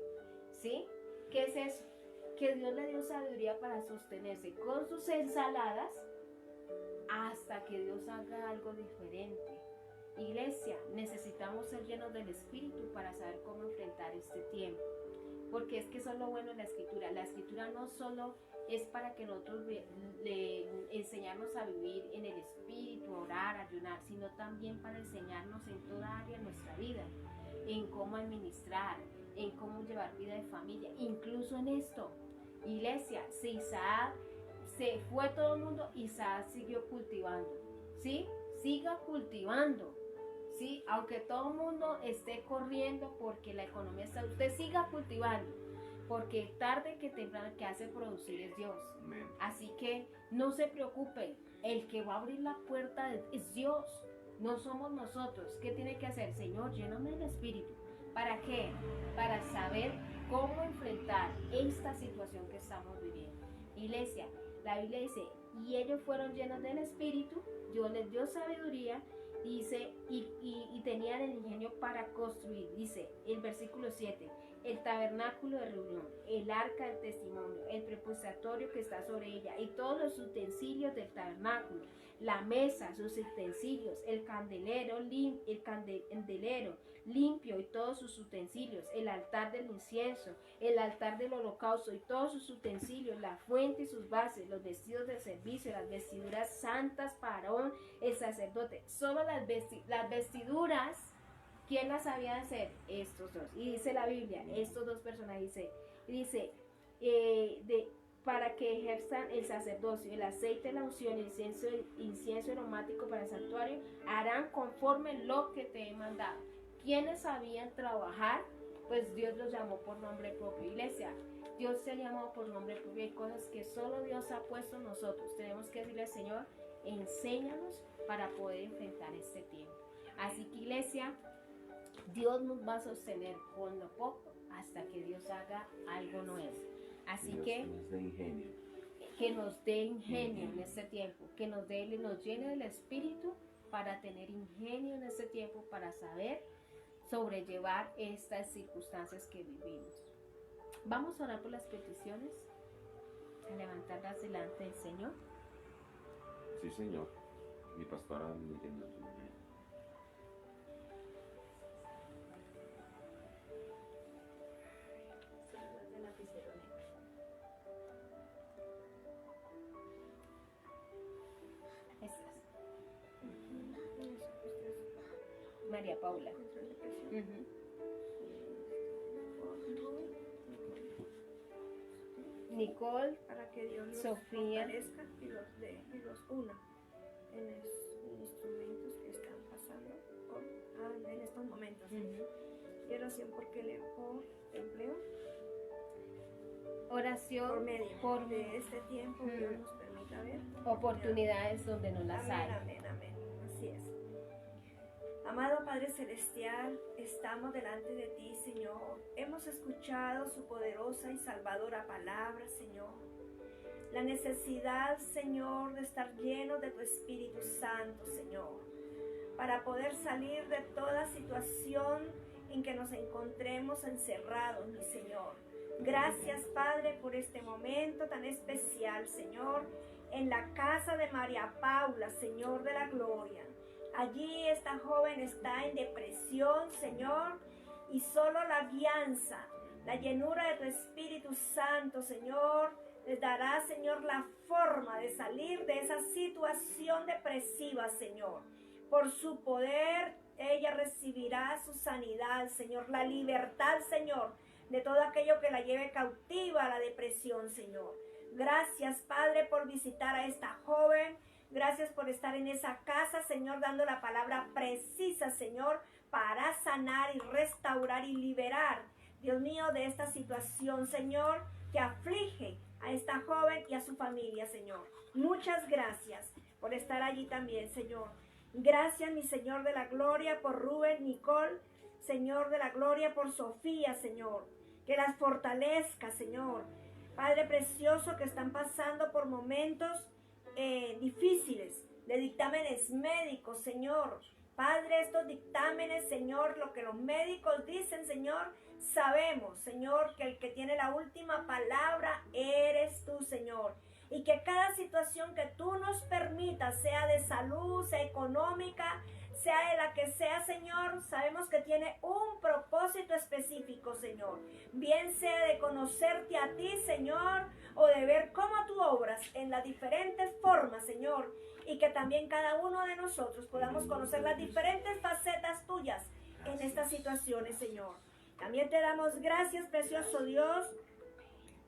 ¿sí? ¿Qué es eso? Que Dios le dio sabiduría para sostenerse con sus ensaladas hasta que Dios haga algo diferente. Iglesia, necesitamos ser llenos del Espíritu para saber cómo enfrentar este tiempo. Porque es que eso es lo bueno de la Escritura. La Escritura no solo es para que nosotros le enseñarnos a vivir en el Espíritu, orar, ayunar, sino también para enseñarnos en toda área de nuestra vida, en cómo administrar, en cómo llevar vida de familia, incluso en esto. Iglesia, si Isaac se fue todo el mundo, Isaac siguió cultivando, ¿sí? Siga cultivando, ¿sí? Aunque todo el mundo esté corriendo porque la economía está, usted siga cultivando, porque tarde que temprano el que hace producir es Dios. Amén. Así que no se preocupe, el que va a abrir la puerta es Dios, no somos nosotros. ¿Qué tiene que hacer? Señor, lléname del Espíritu. ¿Para qué? Para saber cómo enfrentar esta situación que estamos viviendo. Iglesia, la Biblia dice, y ellos fueron llenos del Espíritu, Dios les dio sabiduría, dice, y tenían el ingenio para construir, dice el versículo 7, el tabernáculo de reunión, el arca del testimonio, el prepositorio que está sobre ella, y todos los utensilios del tabernáculo, la mesa, sus utensilios, el candelero limpio y todos sus utensilios, el altar del incienso, el altar del holocausto y todos sus utensilios, la fuente y sus bases, los vestidos de servicio, las vestiduras santas para Aarón, el sacerdote. Solo las vestiduras, ¿quién las sabía hacer? Estos dos. Y dice la Biblia, estos dos personajes, dice para que ejerzan el sacerdocio, el aceite de la unción, el incienso aromático para el santuario, harán conforme lo que te he mandado. ¿Quiénes sabían trabajar? Pues Dios los llamó por nombre propio. Iglesia, Dios se ha llamado por nombre propio. Hay cosas que solo Dios ha puesto en nosotros. Tenemos que decirle al Señor, enséñanos para poder enfrentar este tiempo. Así que, iglesia, Dios nos va a sostener con lo poco hasta que Dios haga algo nuevo. Así que nos dé ingenio. Que nos dé ingenio en este tiempo, que nos llene del Espíritu para tener ingenio en este tiempo, para saber sobrellevar estas circunstancias que vivimos. Vamos a orar por las peticiones, a levantarlas delante del Señor. Sí, Señor. Mi pastora Miriam nos bendiga. María Paula. Nicole, para que Dios los Sofía, fortalezca y los una en los instrumentos que están pasando en estos momentos. Y oración por empleo, oración por medio por de este tiempo que Dios nos permita ver oportunidades donde no las hay. Amén, amén, así es. Amado Padre Celestial, estamos delante de ti, Señor. Hemos escuchado su poderosa y salvadora palabra, Señor. La necesidad, Señor, de estar lleno de tu Espíritu Santo, Señor, para poder salir de toda situación en que nos encontremos encerrados, mi Señor. Gracias, Padre, por este momento tan especial, Señor, en la casa de María Paula, Señor de la gloria. Allí esta joven está en depresión, Señor, y solo la guianza, la llenura de tu Espíritu Santo, Señor, les dará, Señor, la forma de salir de esa situación depresiva, Señor. Por su poder, ella recibirá su sanidad, Señor, la libertad, Señor, de todo aquello que la lleve cautiva a la depresión, Señor. Gracias, Padre, por visitar a esta joven. Gracias por estar en esa casa, Señor, dando la palabra precisa, Señor, para sanar y restaurar y liberar, Dios mío, de esta situación, Señor, que aflige a esta joven y a su familia, Señor. Muchas gracias por estar allí también, Señor. Gracias, mi Señor de la gloria, por Rubén, Nicole, Señor de la gloria, por Sofía, Señor. Que las fortalezca, Señor. Padre precioso, que están pasando por momentos difíciles de dictámenes médicos, Señor. Padre, estos dictámenes, Señor, lo que los médicos dicen, Señor, sabemos, Señor, que el que tiene la última palabra eres tú, Señor. Y que cada situación que tú nos permitas, sea de salud, sea económica, sea de la que sea, Señor, sabemos que tiene un propósito específico, Señor. Bien sea de conocerte a ti, Señor, o de ver cómo tú obras en las diferentes formas, Señor. Y que también cada uno de nosotros podamos conocer las diferentes facetas tuyas en estas situaciones, Señor. También te damos gracias, precioso Dios,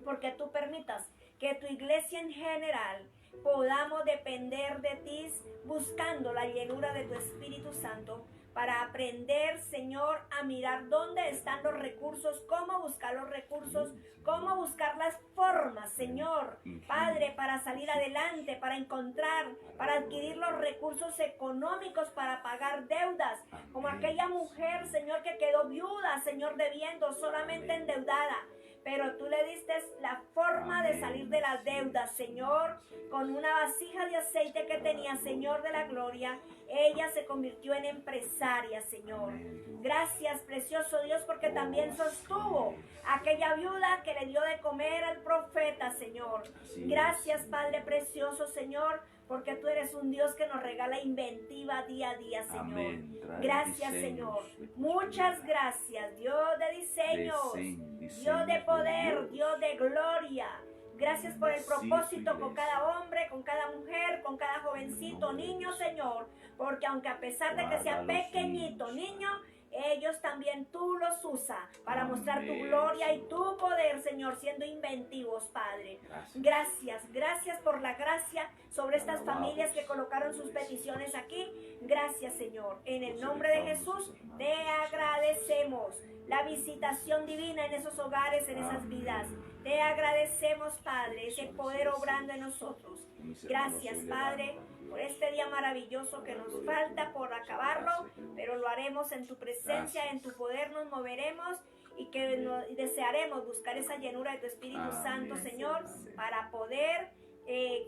porque tú permitas que tu iglesia en general podamos depender de ti, buscando la llenura de tu Espíritu Santo, para aprender, Señor, a mirar dónde están los recursos, cómo buscar los recursos, cómo buscar las formas, Señor, Padre, para salir adelante, para encontrar, para adquirir los recursos económicos, para pagar deudas, como aquella mujer, Señor, que quedó viuda, Señor, debiendo, solamente endeudada. Pero tú le diste la forma de salir de las deudas, Señor, con una vasija de aceite que tenía, Señor de la gloria. Ella se convirtió en empresaria, Señor. Gracias, precioso Dios, porque también sostuvo a aquella viuda que le dio de comer al profeta, Señor. Gracias, Padre precioso, Señor, porque tú eres un Dios que nos regala inventiva día a día, Señor. Gracias, Señor. Muchas gracias, Dios de diseños, Dios de poder, Dios de gloria. Gracias por el propósito con cada hombre, con cada mujer, con cada jovencito, niño, Señor. Porque aunque a pesar de que sea pequeñito, niño, ellos también tú los usas para mostrar tu gloria y tu poder, Señor, siendo inventivos, Padre. Gracias por la gracia sobre estas familias que colocaron sus peticiones aquí. Gracias, Señor. En el nombre de Jesús te agradecemos la visitación divina en esos hogares, en esas vidas. Te agradecemos, Padre, ese poder obrando en nosotros. Gracias, Padre, por este día maravilloso que nos falta por acabarlo, pero lo haremos en tu presencia, en tu poder nos moveremos y que desearemos buscar esa llenura de tu Espíritu Santo, Señor, para poder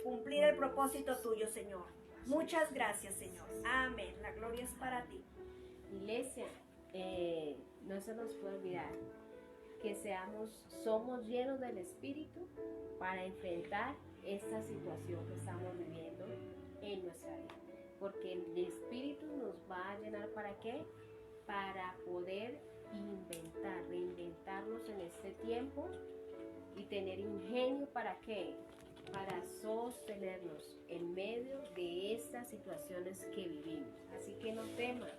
cumplir el propósito tuyo, Señor. Muchas gracias, Señor. Amén. La gloria es para ti. Iglesia, no se nos puede olvidar que somos llenos del Espíritu para enfrentar esta situación que estamos viviendo en nuestra vida, porque el Espíritu nos va a llenar. ¿Para qué? Para poder reinventarnos en este tiempo y tener ingenio. ¿Para qué? Para sostenernos en medio de estas situaciones que vivimos. Así que no temas,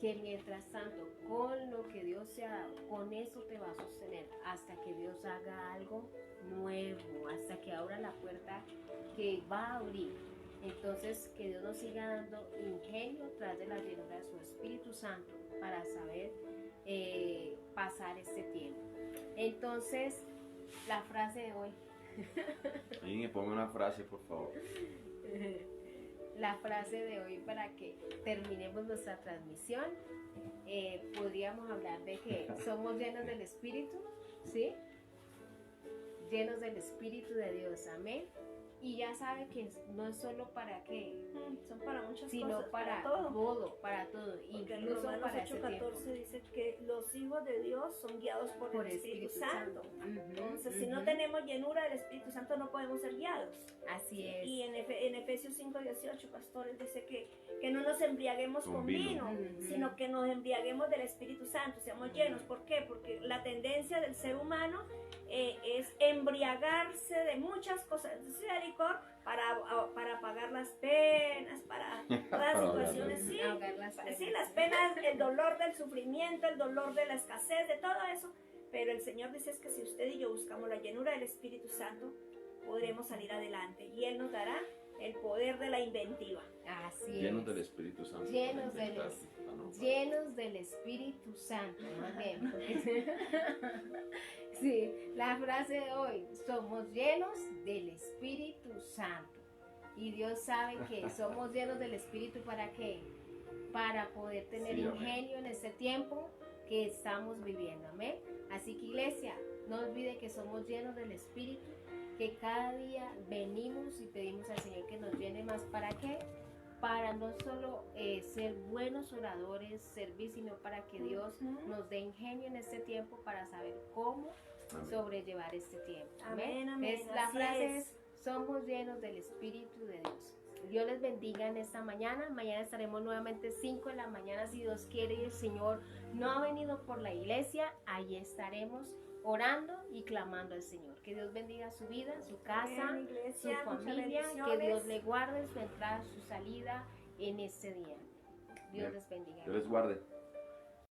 que mientras tanto, con lo que Dios te ha dado, con eso te va a sostener hasta que Dios haga algo nuevo, hasta que abra la puerta que va a abrir. Entonces, que Dios nos siga dando ingenio tras de la llenura de su Espíritu Santo para saber pasar este tiempo. Entonces, la frase de hoy. Alguien me ponga una frase, por favor. La frase de hoy, para que terminemos nuestra transmisión, podríamos hablar de que somos llenos del Espíritu, ¿sí? Llenos del Espíritu de Dios, amén. Y ya sabe que no es solo para qué, Son para muchas muchas sino cosas, para todo. todo, para todo, Porque en incluso Romanos para ese tiempo. 8:14 dice que los hijos de Dios son guiados por el Espíritu Santo. Ujú, Entonces, si no ujú. tenemos llenura del Espíritu Santo, no podemos ser guiados. Así es. Y en Efesios 5:18, pastores, dice que no nos embriaguemos Con con vino. vino, Ujú. sino que nos embriaguemos del Espíritu Santo, seamos llenos. ¿Por qué? Porque la tendencia del ser humano es embriagarse de muchas cosas, de licor, para pagar las penas, para todas las situaciones, sí. Ahogar las penas. Sí, las penas, el dolor del sufrimiento, el dolor de la escasez, de todo eso. Pero el Señor dice es que si usted y yo buscamos la llenura del Espíritu Santo, podremos salir adelante. Y Él nos dará el poder de la inventiva. Así Llenos es. del Espíritu Santo. Llenos para del inventar, Espíritu. para no- Llenos del Espíritu Santo, más bien. Sí, la frase de hoy, somos llenos del Espíritu Santo. Y Dios sabe que somos llenos del Espíritu, ¿para qué? Para poder tener Sí, amén. ingenio en este tiempo que estamos viviendo, amén. Así que iglesia, no olvide que somos llenos del Espíritu, que cada día venimos y pedimos al Señor que nos llene más, ¿para qué? Para no solo ser buenos oradores, servir, sino para que Dios Ujú. nos dé ingenio en este tiempo para saber cómo Amén. sobrellevar este tiempo. Amén, amén, La así frase es. es, somos llenos del Espíritu de Dios. Dios les bendiga en esta mañana. Mañana estaremos nuevamente 5 de la mañana, si Dios quiere, y el Señor no ha venido por la iglesia. Ahí estaremos orando y clamando al Señor. Que Dios bendiga su vida, su casa, Amén, su iglesia, muchas familia. Que bendiciones. Dios le guarde su entrada, su salida en este día. Dios Amén. les bendiga. Dios les guarde.